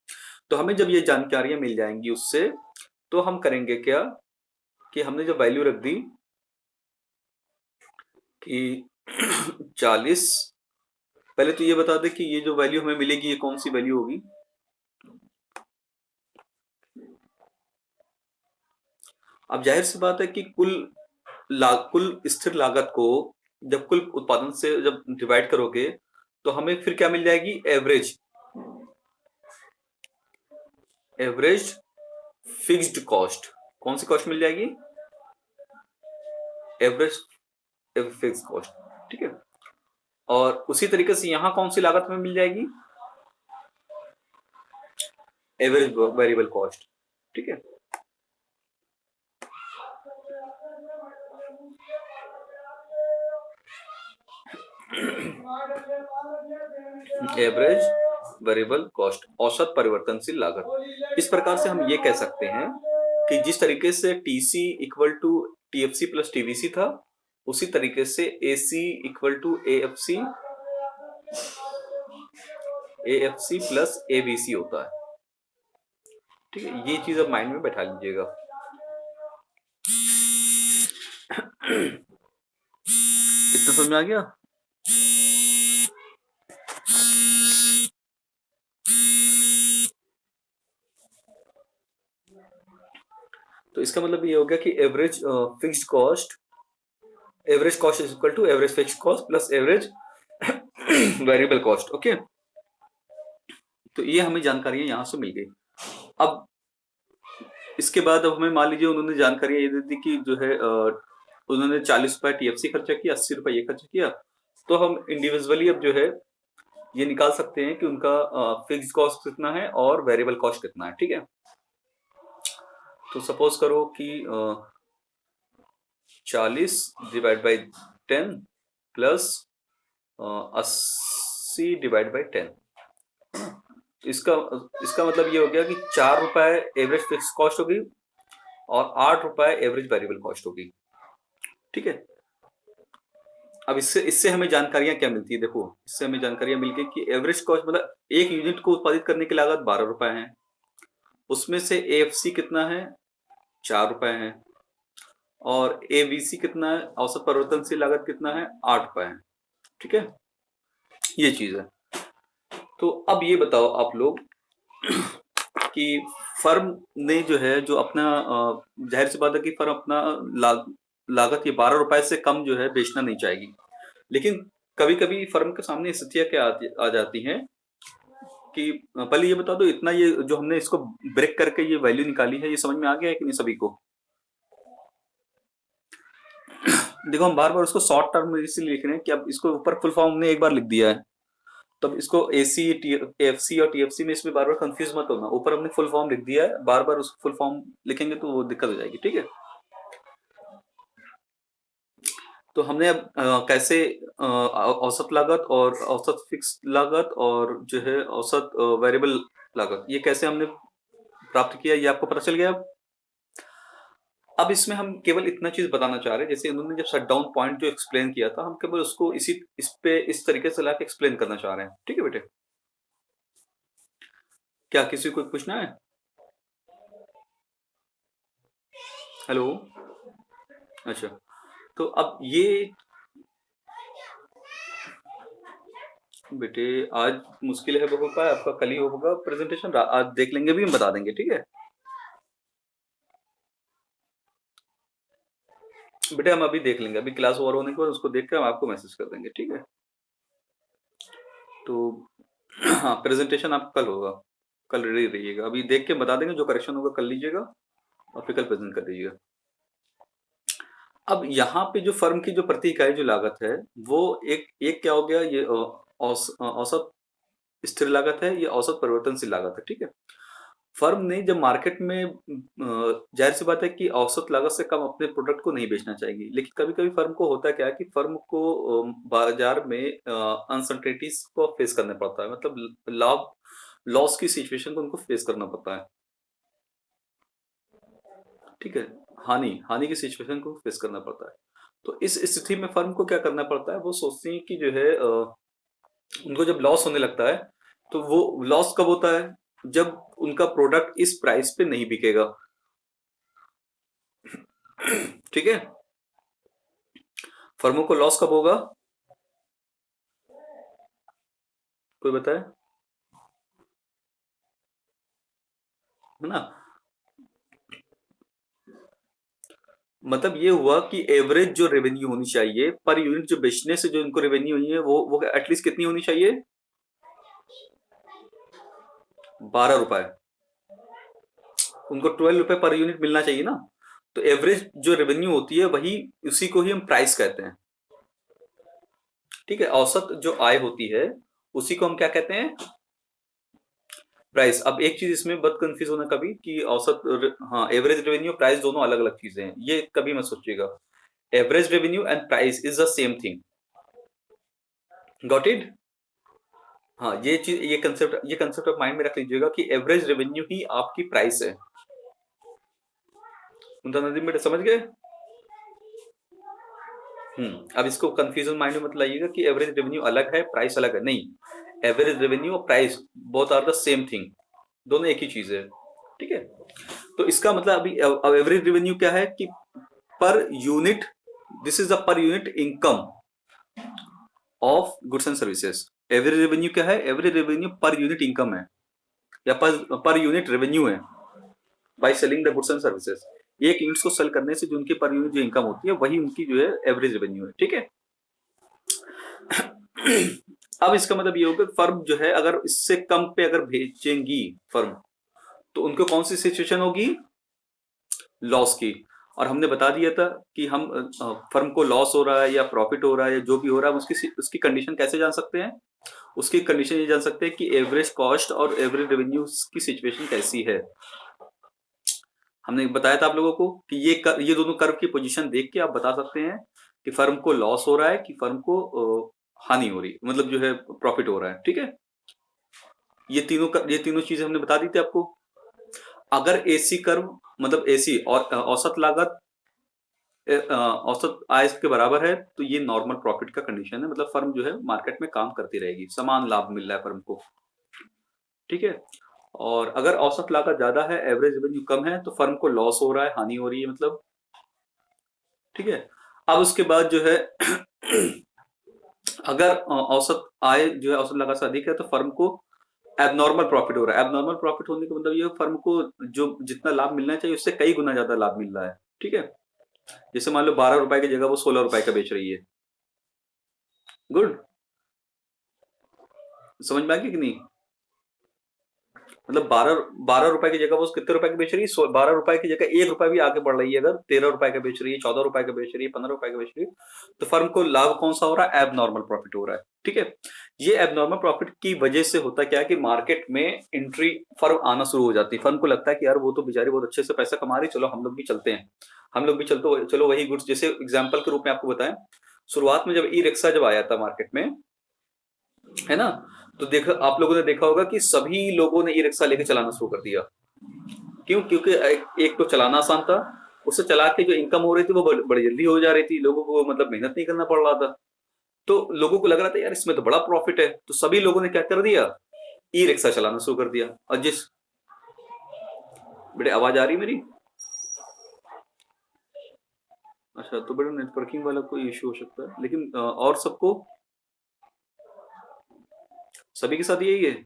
तो हमें जब ये जानकारियां मिल जाएंगी उससे, तो हम करेंगे क्या कि हमने जो वैल्यू रख दी कि 40, पहले तो ये बता दे कि ये जो वैल्यू हमें मिलेगी ये कौन सी वैल्यू होगी। अब जाहिर सी बात है कि कुल स्थिर लागत को जब कुल उत्पादन से जब डिवाइड करोगे तो हमें फिर क्या मिल जाएगी, एवरेज फिक्स्ड कॉस्ट। कौन सी कॉस्ट मिल जाएगी, एवरेज फिक्स्ड कॉस्ट, ठीक है। और उसी तरीके से यहां कौन सी लागत हमें मिल जाएगी, एवरेज वेरिएबल कॉस्ट, ठीक है। एवरेज वेरिएबल कॉस्ट, औसत परिवर्तनशील लागत। इस प्रकार से हम ये कह सकते हैं कि जिस तरीके से TC equal to TFC plus TVC था, उसी तरीके से AC equal to AFC plus ABC होता है, ठीक है। ये चीज अब माइंड में बैठा लीजिएगा। इतना समझ में आ गया? तो इसका मतलब ये हो गया कि average fixed cost, average cost is equal to average fixed cost plus average variable cost. Okay, तो ये हमें जानकारियां यहां से मिल गई। अब इसके बाद अब हमें मान लीजिए उन्होंने जानकारियां ये दे दी कि जो है उन्होंने 40 रुपए TFC खर्चा किया, 80 रुपए ये खर्चा किया, तो हम इंडिविजुअली अब जो है ये निकाल सकते हैं कि उनका फिक्स कॉस्ट कितना है और वेरिएबल कॉस्ट कितना है। ठीक है, तो सपोज करो कि 40 divide by 10 plus 80 divide by 10। इसका इसका मतलब ये हो गया कि 4 रुपए एवरेज फिक्स कॉस्ट होगी और 8 रुपए एवरेज वेरिएबल कॉस्ट होगी। ठीक है, अब इससे इससे हमें जानकारियां क्या मिलती है? देखो, इससे हमें जानकारियां मिल गई कि एवरेज कॉस्ट मतलब एक यूनिट को उत्पादित करने की लागत 12 रुपए है, उसमें से AFC कितना है, 4 रुपए है, और ABC कितना है, औसत परिवर्तनशील लागत कितना है, 8 रुपए है। ठीक है, ये चीज है। तो अब ये बताओ आप लोग कि फर्म ने जो है जो अपना जाहिर सी बात है कि फर्म अपना लागत ये 12 रुपए से कम जो है बेचना नहीं चाहेगी, लेकिन कभी कभी फर्म के सामने स्थितियां क्या आ जाती हैं कि पहले ये बता दो, इतना ये जो हमने इसको ब्रेक करके ये वैल्यू निकाली है, ये समझ में आ गया है कि नहीं सभी को? देखो, हम बार बार उसको शॉर्ट टर्म में इसलिए लिख रहे हैं कि अब इसको ऊपर फुल फॉर्म हमने एक बार लिख दिया है, तब इसको AC AFC और TFC में इसमें बार बार कंफ्यूज मत होना। ऊपर हमने फुल फॉर्म लिख दिया है, बार बार उस फुल फॉर्म लिखेंगे तो वो दिक्कत हो जाएगी। ठीक है, तो हमने अब कैसे औसत लागत और औसत फिक्स लागत और जो है औसत वेरिएबल लागत ये कैसे हमने प्राप्त किया, ये आपको पता चल गया। अब इसमें हम केवल इतना चीज बताना चाह रहे हैं, जैसे उन्होंने जब शट डाउन पॉइंट जो एक्सप्लेन किया था, हम केवल उसको इस तरीके से लाके एक्सप्लेन करना चाह रहे हैं। ठीक है बेटे, क्या किसी को पूछना है? हेलो, अच्छा, तो अब ये बेटे आज मुश्किल है हो पाए आपका, कल ही होगा प्रेजेंटेशन, आज देख लेंगे भी, हम बता देंगे। ठीक है बेटे, हम अभी देख लेंगे, अभी क्लास ओवर होने के बाद उसको देख कर हम आपको मैसेज कर देंगे। ठीक है, तो हाँ, प्रेजेंटेशन आप कल होगा, कल रेडी रहिएगा, अभी देख के बता देंगे, जो करेक्शन होगा कर लीजिएगा और फिर कल प्रेजेंट कर दीजिएगा। अब यहाँ पे जो फर्म की जो प्रति इकाई जो लागत है वो एक एक क्या हो गया, ये औसत स्थिर लागत है, ये औसत परिवर्तनशील लागत है। ठीक है, फर्म ने जब मार्केट में जाहिर सी बात है कि औसत लागत से कम अपने प्रोडक्ट को नहीं बेचना चाहिए, लेकिन कभी कभी फर्म को होता क्या है कि फर्म को बाजार में अनसर्टेनिटीज को फेस करना पड़ता है, मतलब लाभ लॉस की सिचुएशन को उनको फेस करना पड़ता है। ठीक है, हानि हानि की सिचुएशन को फेस करना पड़ता है। तो इस स्थिति में फर्म को क्या करना पड़ता है, वो सोचते हैं कि जो है उनको जब लॉस होने लगता है, तो वो लॉस कब होता है, जब उनका प्रोडक्ट इस प्राइस पे नहीं बिकेगा। ठीक है, फर्मों को लॉस कब होगा, कोई बताए, है ना? मतलब ये हुआ कि एवरेज जो रेवेन्यू होनी चाहिए पर यूनिट जो बेचने से जो इनको रेवेन्यू हुई है वो एटलीस्ट कितनी होनी चाहिए, 12 रुपए, उनको 12 रुपए पर यूनिट मिलना चाहिए ना। तो एवरेज जो रेवेन्यू होती है वही, उसी को ही हम प्राइस कहते हैं। ठीक है, औसत जो आय होती है उसी को हम क्या कहते हैं, प्राइस। अब एक चीज इसमें बहुत कंफ्यूज होना कभी कि हाँ, एवरेज रेवेन्यू प्राइस दोनों अलग अलग चीजें हैं, ये कभी मत सोचिएगा। Average revenue and price is the same thing. Got it? हाँ, ये चीज ये कंसेप्ट आप माइंड में रख लीजिएगा कि एवरेज रेवेन्यू ही आपकी प्राइस है। नदीम बेटा समझ गए? अब इसको कंफ्यूजन माइंड में मत लाइएगा कि एवरेज रेवेन्यू अलग है प्राइस अलग है, नहीं, एवरेज रेवेन्यू और price both are the same thing, दोनों एक ही चीज है। ठीक है, तो इसका मतलब अभी अब एवरेज रेवेन्यू क्या है कि per unit this is the per unit income of goods and services. Average revenue क्या है? Average revenue per unit income है या पर यूनिट रेवेन्यू है by selling the goods and services. एक यूनिट्स को सेल करने से जो उनकी पर यूनिट जो इनकम होती है वही उनकी जो है एवरेज रेवेन्यू है। ठीक है। अब इसका मतलब ये होगा फर्म जो है अगर इससे कम पे अगर बेचेंगी फर्म तो उनको कौन सी सिचुएशन होगी? लॉस की। और हमने बता दिया था कि हम फर्म को लॉस हो रहा है या प्रॉफिट हो रहा है या जो भी हो रहा है उसकी कंडीशन कैसे जान सकते हैं? उसकी कंडीशन ये जान सकते हैं कि एवरेज कॉस्ट और एवरेज रेवेन्यू की सिचुएशन कैसी है। हमने बताया था आप लोगों को कि ये दोनों कर्व की पोजीशन देख के आप बता सकते हैं कि फर्म को लॉस हो रहा है कि फर्म को हानि हो रही है, मतलब जो है प्रॉफिट हो रहा है। ठीक है। ये तीनों चीजें हमने बता दी थी आपको। अगर एसी कर्व मतलब एसी और औसत लागत औसत आय के बराबर है तो ये नॉर्मल प्रॉफिट का कंडीशन है, मतलब फर्म जो है मार्केट में काम करती रहेगी, समान लाभ मिल रहा है फर्म को। ठीक है। और अगर औसत लागत ज्यादा है, एवरेज रेवेन्यू कम है, तो फर्म को लॉस हो रहा है, हानि हो रही है मतलब। ठीक है। अब उसके बाद जो है अगर औसत आय जो है औसत लागत से अधिक है तो फर्म को एबनॉर्मल प्रॉफिट हो रहा है। एबनॉर्मल प्रॉफिट होने का मतलब ये फर्म को जो जितना लाभ मिलना चाहिए उससे कई गुना ज्यादा लाभ मिल रहा है। ठीक है। जैसे मान लो 12 रुपए की जगह वो 16 रुपए का बेच रही है। गुड। समझ में आ गया कि नहीं? मतलब 12 रुपए की जगह वो कितने रुपए की बेच रही है? 12 रुपए की जगह 1 रुपए भी आगे बढ़ रही है। अगर 13 रुपए का बेच रही है, 14 रुपए का बेच रही है, 15 रुपए का बेच रही है, तो फर्म को लाभ कौन सा हो रहा है? एबनॉर्मल प्रॉफिट हो रहा है। ठीक है। ये एबनॉर्मल प्रॉफिट की वजह से होता क्या है कि मार्केट में एंट्री फर्म आना शुरू हो जाती है। फर्म को लगता है कि यार वो तो बेचारी बहुत अच्छे से पैसा कमा रही, चलो हम लोग भी चलते हैं, हम लोग भी चलते, चलो वही गुड्स। जैसे एग्जाम्पल के रूप में आपको बताएं, शुरुआत में जब ई रिक्शा जब आया था मार्केट में, है ना, तो देखा आप लोगों ने देखा होगा कि सभी लोगों ने ई रिक्शा लेके चलाना शुरू कर दिया। क्यों? क्योंकि एक तो चलाना आसान था, उससे चला के जो इनकम हो रही थी वो बड़ी जल्दी हो जा रही थी, लोगों को मतलब मेहनत नहीं करना पड़ रहा था, तो लोगों को लग रहा था यार इसमें तो बड़ा प्रॉफिट है, तो सभी लोगों ने क्या कर दिया? ई रिक्शा चलाना शुरू कर दिया। और जिस बेटे आवाज आ रही मेरी? अच्छा, तो बेटा नेटवर्किंग वाला कोई इश्यू हो सकता है, लेकिन और सबको सभी के साथ यही है?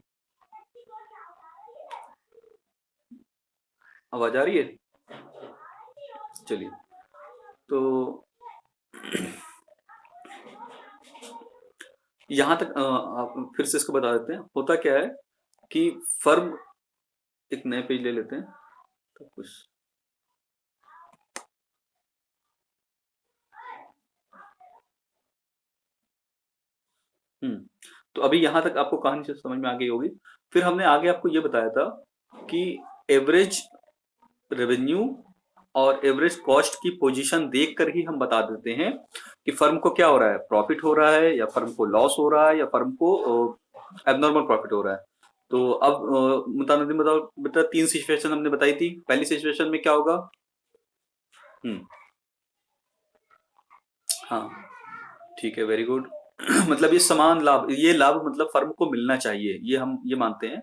आवाज आ रही है? चलिए, तो यहां तक आप फिर से इसको बता देते हैं। होता क्या है कि फर्म, एक नए पेज ले लेते हैं तो कुछ, तो अभी यहां तक आपको कहानी से समझ में आ गई होगी। फिर हमने आगे आपको ये बताया था कि एवरेज रेवेन्यू और एवरेज कॉस्ट की पोजीशन देखकर ही हम बता देते हैं कि फर्म को क्या हो रहा है, प्रॉफिट हो रहा है या फर्म को लॉस हो रहा है या फर्म को एबनॉर्मल प्रॉफिट हो रहा है। तो अब मुतानदी बताओ बेटा, 3 सिचुएशन हमने बताई थी। पहली सिचुएशन में क्या होगा? हम्म हाँ, ठीक है, वेरी गुड। मतलब ये समान लाभ, ये लाभ मतलब फर्म को मिलना चाहिए, ये हम ये मानते हैं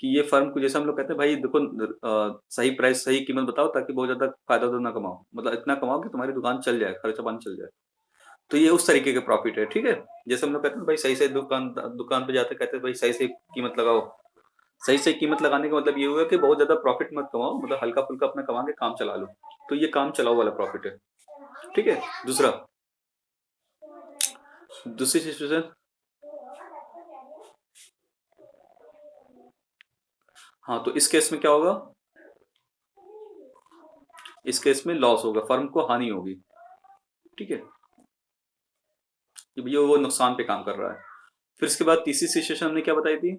कि ये फर्म को, जैसे हम लोग कहते हैं भाई देखो सही प्राइस सही कीमत बताओ ताकि बहुत ज्यादा फायदा तो ना कमाओ, मतलब इतना कमाओ कि तुम्हारी दुकान चल जाए, खर्चा पानी चल जाए। तो ये उस तरीके के प्रॉफिट है। ठीक है। जैसे हम लोग कहते हैं भाई सही से दुकान दुकान पे जाते कहते हैं भाई सही से कीमत लगाओ। सही से कीमत लगाने का मतलब ये हुआ कि बहुत ज्यादा प्रॉफिट मत कमाओ, मतलब हल्का फुल्का अपना कमा के काम चला लो। तो ये काम चलाओ वाला प्रॉफिट है। ठीक है। दूसरा, दूसरी सिचुएशन, हाँ, तो इस केस में क्या होगा? इस केस में लॉस होगा, फर्म को हानि होगी। ठीक है, कि भैया वो नुकसान पे काम कर रहा है। फिर इसके बाद तीसरी सिचुएशन हमने क्या बताई थी?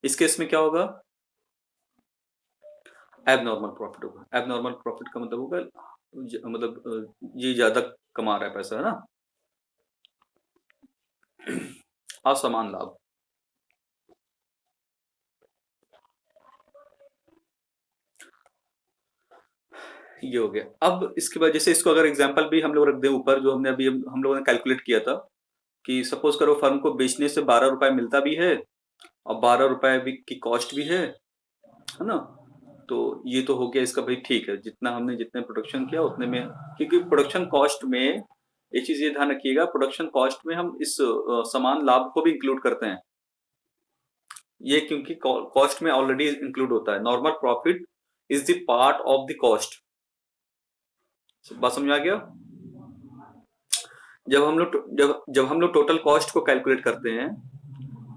इस केस में क्या होगा? एबनॉर्मल प्रॉफिट होगा। एबनॉर्मल प्रॉफिट का मतलब होगा मतलब ये ज्यादा कमा रहा है पैसा, है ना, असमान लाभ। ये हो गया। अब इसके बाद जैसे इसको अगर एग्जांपल भी हम लोग रख दें ऊपर, जो हमने अभी हम लोगों ने कैलकुलेट किया था कि सपोज करो फर्म को बेचने से 12 रुपए मिलता भी है और 12 रुपए भी की कॉस्ट भी है ना, तो ये तो हो गया इसका भाई, ठीक है, जितने प्रोडक्शन किया उतने में, क्योंकि प्रोडक्शन कॉस्ट में एक चीज ये ध्यान रखिएगा, प्रोडक्शन कॉस्ट में हम इस समान लाभ को भी इंक्लूड करते हैं, ये क्योंकि कॉस्ट में ऑलरेडी इंक्लूड होता है। Normal profit is the part of the cost. बात समझ आ गया? जब हम लोग टोटल कॉस्ट को कैलकुलेट करते हैं,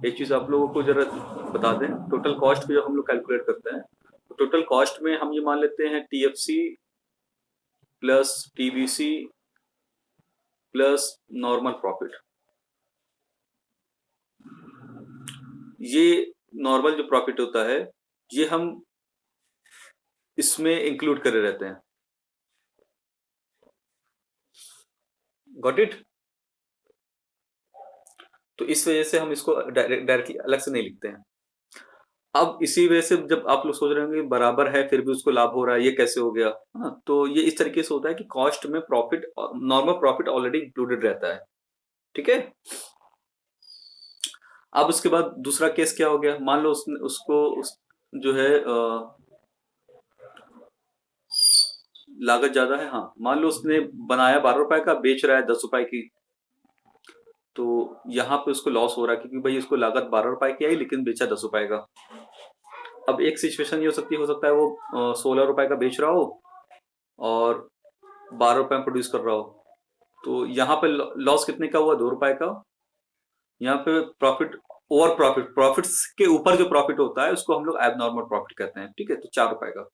एक चीज आप लोगों को जरा बता दें, टोटल कॉस्ट को जब हम लोग कैलकुलेट करते हैं तो टोटल कॉस्ट में हम ये मान लेते हैं TFC plus TBC plus normal profit. ये नॉर्मल जो प्रॉफिट होता है ये हम इसमें इंक्लूड करे रहते हैं। Got it? तो इस वजह से हम इसको डायरेक्टली अलग से नहीं लिखते हैं। अब इसी वजह से जब आप लोग सोच रहे होंगे बराबर है फिर भी उसको लाभ हो रहा है, ये कैसे हो गया? हाँ, तो ये इस तरीके से होता है कि कॉस्ट में profit, normal profit already included रहता है। ठीक है। अब उसके बाद दूसरा केस क्या हो गया, मान लो जो है लागत ज्यादा है। हाँ, मान लो उसने बनाया 12 रुपए का, बेच रहा है 10 रुपए की, तो यहाँ पे उसको लॉस हो रहा है क्योंकि भाई उसको लागत 12 रुपए की आई लेकिन बेचा 10 रुपए का। अब एक सिचुएशन ये हो सकता है वो 16 रुपए का बेच रहा हो और 12 रुपए में प्रोड्यूस कर रहा हो, तो यहाँ पे लॉस कितने का हुआ? 2 रुपए का। यहाँ पे प्रॉफिट, ओवर प्रॉफिट, प्रॉफिट्स के ऊपर जो प्रॉफिट होता है उसको हम लोग एबनॉर्मल प्रॉफिट कहते हैं। ठीक है, तो 4 रुपए का।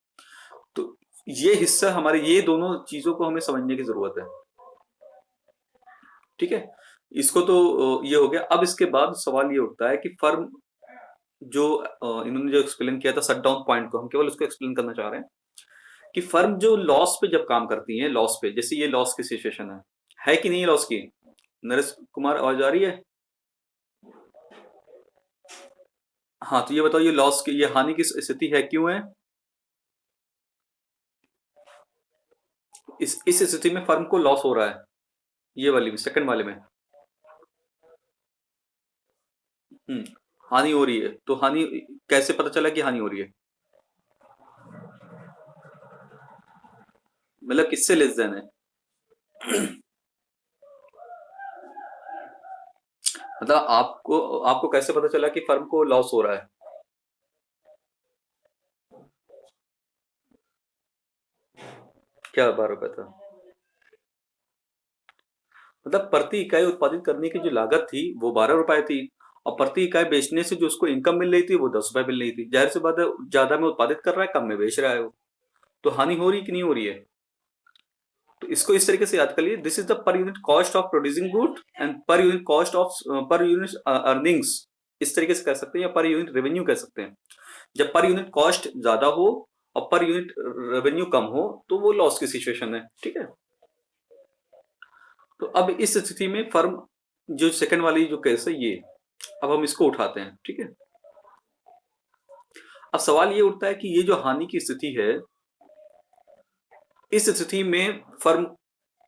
तो ये हिस्सा हमारे, ये दोनों चीजों को हमें समझने की जरूरत है। ठीक है, इसको तो ये हो गया। अब इसके बाद सवाल ये उठता है कि फर्म जो इन्होंने जो एक्सप्लेन किया था शट डाउन पॉइंट को, हम केवल उसको एक्सप्लेन करना चाह रहे हैं कि फर्म जो लॉस पे जब काम करती है, लॉस पे, जैसे ये लॉस की सिचुएशन है कि नहीं लॉस की? नरेश कुमार आवाज आ रही है? हाँ, तो ये बताओ ये लॉस की, ये हानि की स्थिति है, क्यों है? इस स्थिति में फर्म को लॉस हो रहा है, ये वाली में, सेकंड वाले में हानि हो रही है। तो हानि कैसे पता चला कि हानि हो रही है? मतलब किससे लेस देन है? मतलब आपको कैसे पता चला कि फर्म को लॉस हो रहा है? क्या 12 रुपए था? मतलब प्रति इकाई उत्पादित करने की जो लागत थी वो 12 रुपए थी, और प्रति इकाई बेचने से जो उसको इनकम मिल रही थी वो 10 रुपए मिल रही थी। जाहिर सी बात है, ज्यादा में उत्पादित कर रहा है, कम में बेच रहा है वो, तो हानि हो रही कि नहीं हो रही है? तो इसको इस तरीके से याद कर लीजिए, this is the per unit cost of producing good and per unit cost of per unit earnings, इस तरीके से कह सकते हैं, या पर यूनिट रेवेन्यू कह सकते हैं। जब पर यूनिट कॉस्ट ज्यादा हो और पर यूनिट रेवेन्यू कम हो तो वो लॉस की सिचुएशन है। ठीक है, तो अब इस स्थिति में फर्म, जो सेकंड वाली जो केस है ये, अब हम इसको उठाते हैं। ठीक है, अब सवाल ये उठता है कि ये जो हानि की स्थिति है, इस स्थिति में फर्म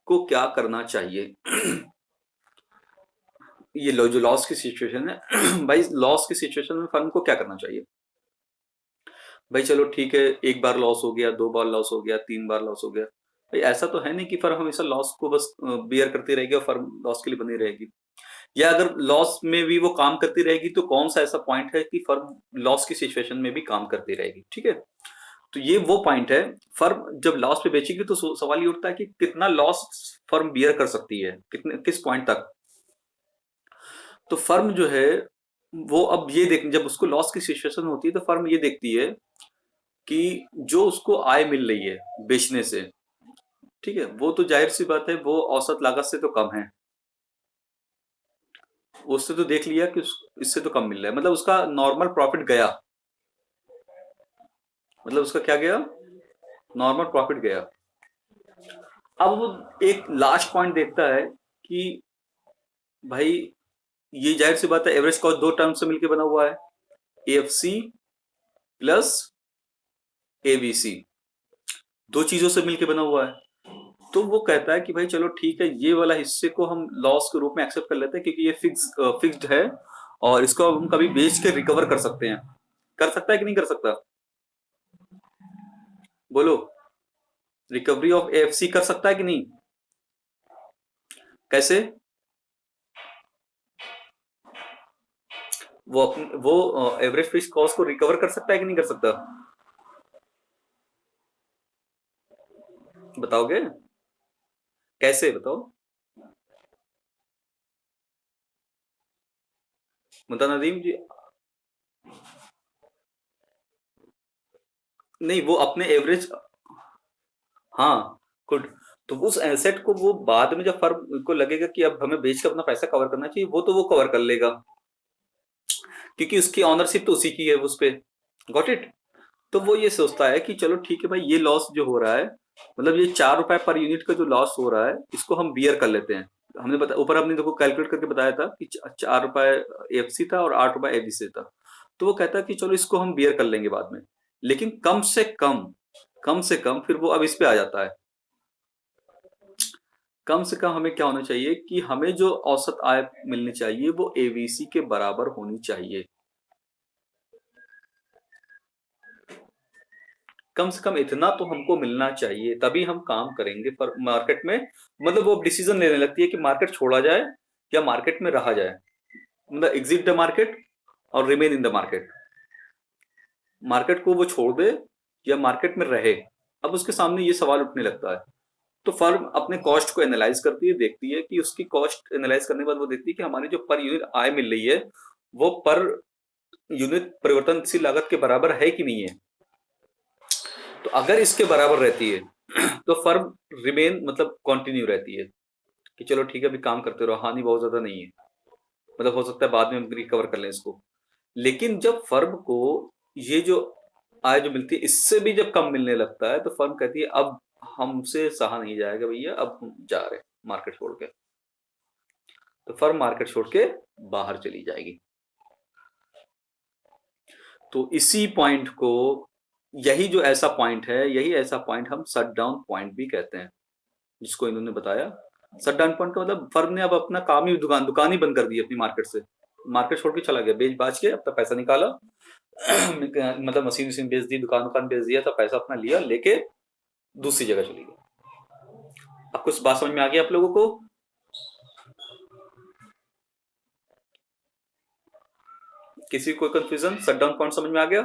को क्या करना चाहिए? ये जो लॉस की सिचुएशन है भाई, लॉस की सिचुएशन में फर्म को क्या करना चाहिए? भाई चलो ठीक है, एक बार लॉस हो गया, 2 बार लॉस हो गया, 3 बार लॉस हो गया, भाई ऐसा तो है नहीं कि फर्म हमेशा लॉस को बस बियर करती रहेगी और फर्म लॉस के लिए बनी रहेगी। या अगर लॉस में भी वो काम करती रहेगी तो कौन सा ऐसा पॉइंट है कि फर्म लॉस की सिचुएशन में भी काम करती रहेगी? ठीक है, तो ये वो पॉइंट है, फर्म जब लॉस पे बेचेगी तो सवाल ये उठता है कि कितना लॉस फर्म बियर कर सकती है, किस पॉइंट तक। तो फर्म जो है वो अब ये देख, जब उसको लॉस की सिचुएशन होती है तो फर्म ये देखती है कि जो उसको आय मिल रही है बेचने से, ठीक है, वो तो जाहिर सी बात है वो औसत लागत से तो कम है, उससे तो देख लिया कि इससे तो कम मिल रहा है, मतलब उसका नॉर्मल प्रॉफिट गया, मतलब उसका क्या गया? नॉर्मल प्रॉफिट गया। अब वो एक लास्ट पॉइंट देखता है कि भाई ये जाहिर सी बात है एवरेज कॉस्ट 2 टर्म से मिलकर बना हुआ है, एएफसी प्लस एबीसी, 2 चीजों से मिलकर बना हुआ है। तो वो कहता है कि भाई चलो ठीक है, ये वाला हिस्से को हम लॉस के रूप में एक्सेप्ट कर लेते हैं क्योंकि ये फिक्स्ड है और इसको हम कभी बेच के रिकवर कर सकते हैं। कर सकता है कि नहीं कर सकता? बोलो, रिकवरी ऑफ एएफसी कर सकता है कि नहीं? कैसे? वो एवरेज फिक्स कॉस्ट को रिकवर कर सकता है कि नहीं कर सकता? बताओगे? कैसे बताओ? मुता नदीम जी, नहीं वो अपने एवरेज, हाँ, गुड। तो उस एसेट को वो बाद में जब फर्म को लगेगा कि अब हमें बेच के अपना पैसा कवर करना चाहिए, वो तो वो कवर कर लेगा, क्योंकि उसकी ऑनरशिप तो उसी की है उस पे। Got it? तो वो ये सोचता है कि चलो ठीक है भाई, ये लॉस जो हो रहा है, मतलब ये 4 रुपए पर यूनिट का जो लॉस हो रहा है, इसको हम बियर कर लेते हैं। हमने बता ऊपर हमने देखो कैलकुलेट करके बताया था कि 4 रुपए एफसी था और 8 रुपए एबीसी था। तो वो कहता है कि चलो इसको हम बियर कर लेंगे बाद में, लेकिन कम से कम फिर वो अब इस पे आ जाता है। कम से कम हमें क्या होना चाहिए कि हमें जो औसत आय मिलनी चाहिए वो एबीसी के बराबर होनी चाहिए। कम से कम इतना तो हमको मिलना चाहिए, तभी हम काम करेंगे पर मार्केट में। मतलब वो डिसीजन लेने लगती है कि मार्केट छोड़ा जाए या मार्केट में रहा जाए, मतलब एग्जिट द मार्केट और remain in the market. Market को वो छोड़ दे या मार्केट में रहे। अब उसके सामने ये सवाल उठने लगता है। तो फर्म अपने कॉस्ट को एनालाइज करती है, देखती है कि उसकी कॉस्ट एनालाइज करने के बाद वो देखती है कि हमारी जो पर यूनिट आय मिल रही है वो पर यूनिट परिवर्तनशील लागत के बराबर है कि नहीं है। तो अगर इसके बराबर रहती है तो फर्म रिमेन मतलब कंटिन्यू रहती है कि चलो ठीक है अभी काम करते रहो, हानि बहुत ज्यादा नहीं है, मतलब हो सकता है बाद में हम रिकवर कर लें इसको। लेकिन जब फर्म को ये जो आय जो मिलती है इससे भी जब कम मिलने लगता है तो फर्म कहती है अब हमसे सहा नहीं जाएगा भैया, अब हम जा रहे हैं मार्केट छोड़ के। तो फर्म मार्केट छोड़ के बाहर चली जाएगी। तो इसी पॉइंट को, यही जो ऐसा पॉइंट है, यही ऐसा पॉइंट हम शट डाउन पॉइंट भी कहते हैं, जिसको इन्होंने बताया। शट डाउन पॉइंट का मतलब फर्म ने अब अपना काम ही दुकान दुकान ही बंद कर दी अपनी मार्केट से, मार्केट छोड़ के चला गया, बेच बाच के अपना पैसा निकाला मतलब मशीन वशीन बेच दी, दुकान दुकान बेच दिया, तो पैसा अपना लिया लेके दूसरी जगह चली गई। अब कुछ बात समझ में आ गई आप लोगों को? किसी को कंफ्यूजन? शट डाउन पॉइंट समझ में आ गया?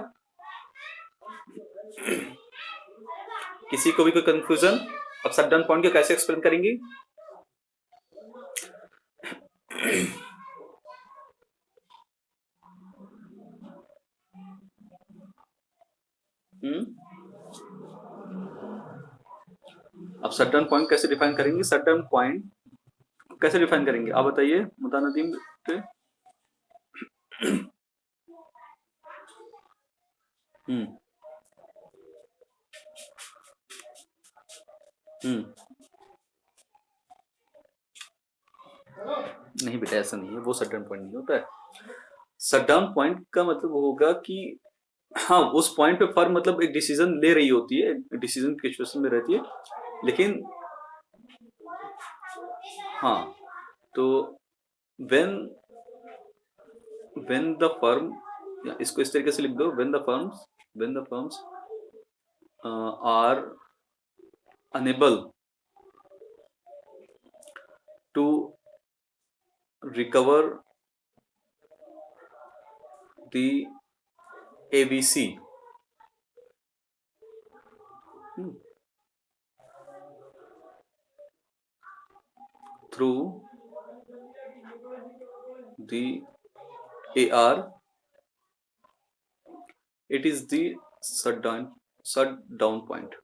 किसी को भी कोई कंफ्यूजन? अब शट डाउन पॉइंट को कैसे एक्सप्लेन करेंगी? हम्म, अब शट डाउन पॉइंट कैसे डिफाइन करेंगे? शट डाउन पॉइंट कैसे डिफाइन करेंगे आप बताइए मुता नदीम के? हम्म। हम्म। नहीं बेटा ऐसा नहीं है, वो शट डाउन पॉइंट नहीं होता है। शट डाउन पॉइंट का मतलब वो होगा कि हाँ उस पॉइंट पे फर्म मतलब एक डिसीजन ले रही होती है, डिसीजन की सिचुएशन में रहती है, लेकिन हाँ, तो व्हेन व्हेन द फर्म, इसको इस तरीके से लिख दो, when the firms are unable to recover the ABC through the AR, it is the shut down point.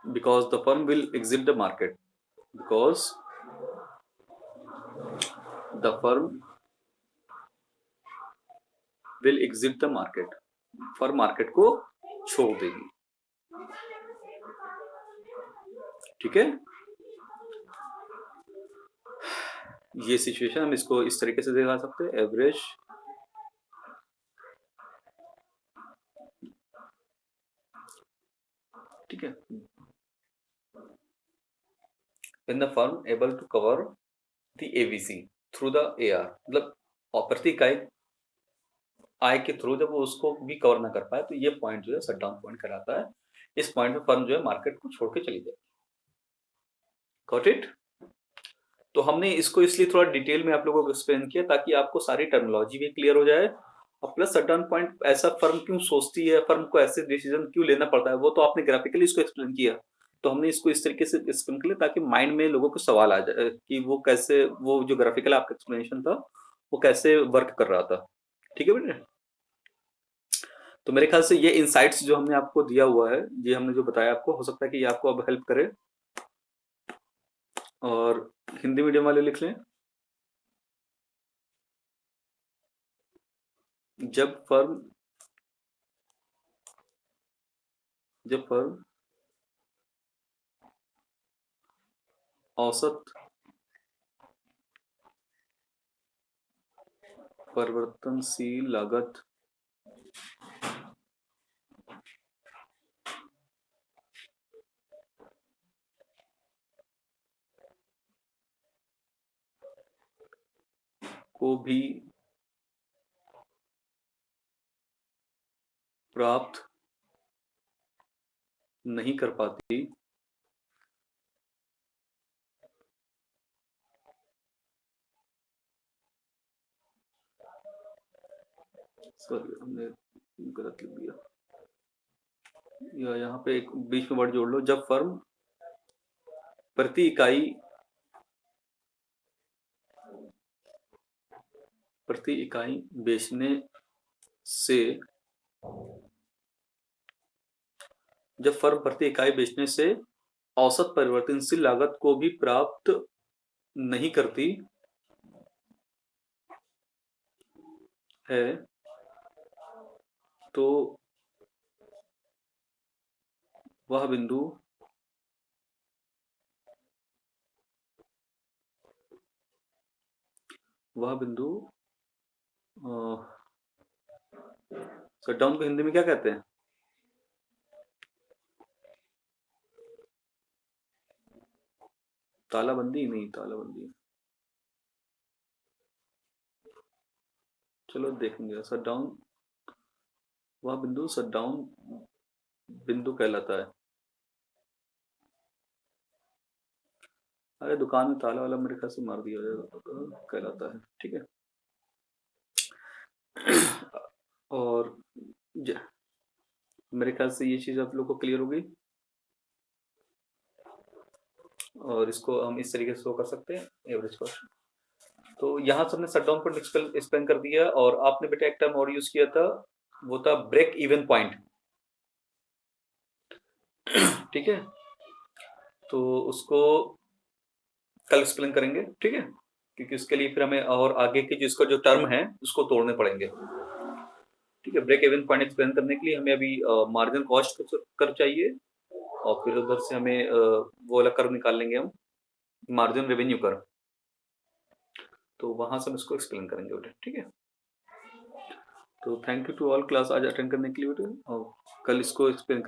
Because the firm will exit the market. Because the firm will exit the market. Firm market को छोड़ देगी। ठीक है, ये situation हम इसको इस तरीके से दिखा सकते हैं। एवरेज ठीक है, when the firm able to cover the ABC through the AR, मतलब प्रति इकाई आय के थ्रू जब वो उसको भी कवर ना कर पाए तो ये पॉइंट जो है शट डाउन पॉइंट कहलाता है। इस पॉइंट पे फर्म जो है मार्केट को छोड़ के चली जाए। Got it? तो हमने इसको इसलिए थोड़ा डिटेल में आप लोगों को एक्सप्लेन किया ताकि आपको सारी टर्मिनोलॉजी भी क्लियर हो जाए, और प्लस शट डाउन पॉइंट ऐसा फर्म क्यों सोचती है, फर्म को ऐसे डिसीजन क्यों लेना पड़ता है, वो तो आपने ग्राफिकली इसको एक्सप्लेन किया। तो हमने इसको इस तरीके से एक्सप्लेन किया ताकि माइंड में लोगों को सवाल आ जाए कि वो कैसे, वो जो ग्राफिकल आपका एक्सप्लेनेशन था वो कैसे वर्क कर रहा था। ठीक है बेटे? तो मेरे ख्याल से ये इनसाइट्स जो हमने आपको दिया हुआ है, ये हमने जो बताया आपको, हो सकता है कि ये आपको अब हेल्प करे। और हिंदी मीडियम वाले लिख लें, जब फर्म औसत परिवर्तनशील लागत को भी प्राप्त नहीं कर पाती, सॉरी हमने गलत लिख दिया, या यहाँ पे एक बीच में वर्ड जोड़ लो, जब फर्म प्रति इकाई बेचने से जब फर्म प्रति इकाई बेचने से औसत परिवर्तनशील लागत को भी प्राप्त नहीं करती है, तो वह बिंदु शटडाउन को हिंदी में क्या कहते हैं? तालाबंदी? नहीं, तालाबंदी, चलो देखेंगे। शटडाउन, वह बिंदु शटडाउन बिंदु कहलाता है। अरे दुकान में ताला वाला मेरे ख्याल से मार दिया जाएगा, कहलाता है। ठीक है। और मेरे ख्याल से ये चीज आप लोग को क्लियर होगी, और इसको हम इस तरीके से शो कर सकते हैं, एवरेज कॉस्ट। तो यहाँ से हमने शटडाउन पॉइंट एक्सप्लेन कर दिया, और आपने बेटा एक टर्म और यूज किया था, वो था ब्रेक इवन पॉइंट। ठीक है, तो उसको कल एक्सप्लेन करेंगे। ठीक है, क्योंकि उसके लिए फिर हमें और आगे के जिसका जो टर्म है उसको तोड़ने पड़ेंगे। ठीक है, ब्रेक इवन पॉइंट एक्सप्लेन करने के लिए हमें अभी मार्जिन कॉस्ट कर चाहिए, और फिर उधर से हमें वो वाला कर्व निकाल लेंगे हम, मार्जिन रेवेन्यू कर्व। तो वहां से हम इसको एक्सप्लेन करेंगे बेटे। ठीक है, तो thank you to all class आज अटेंड करने के लिए बेटे, और कल इसको एक्सप्लेन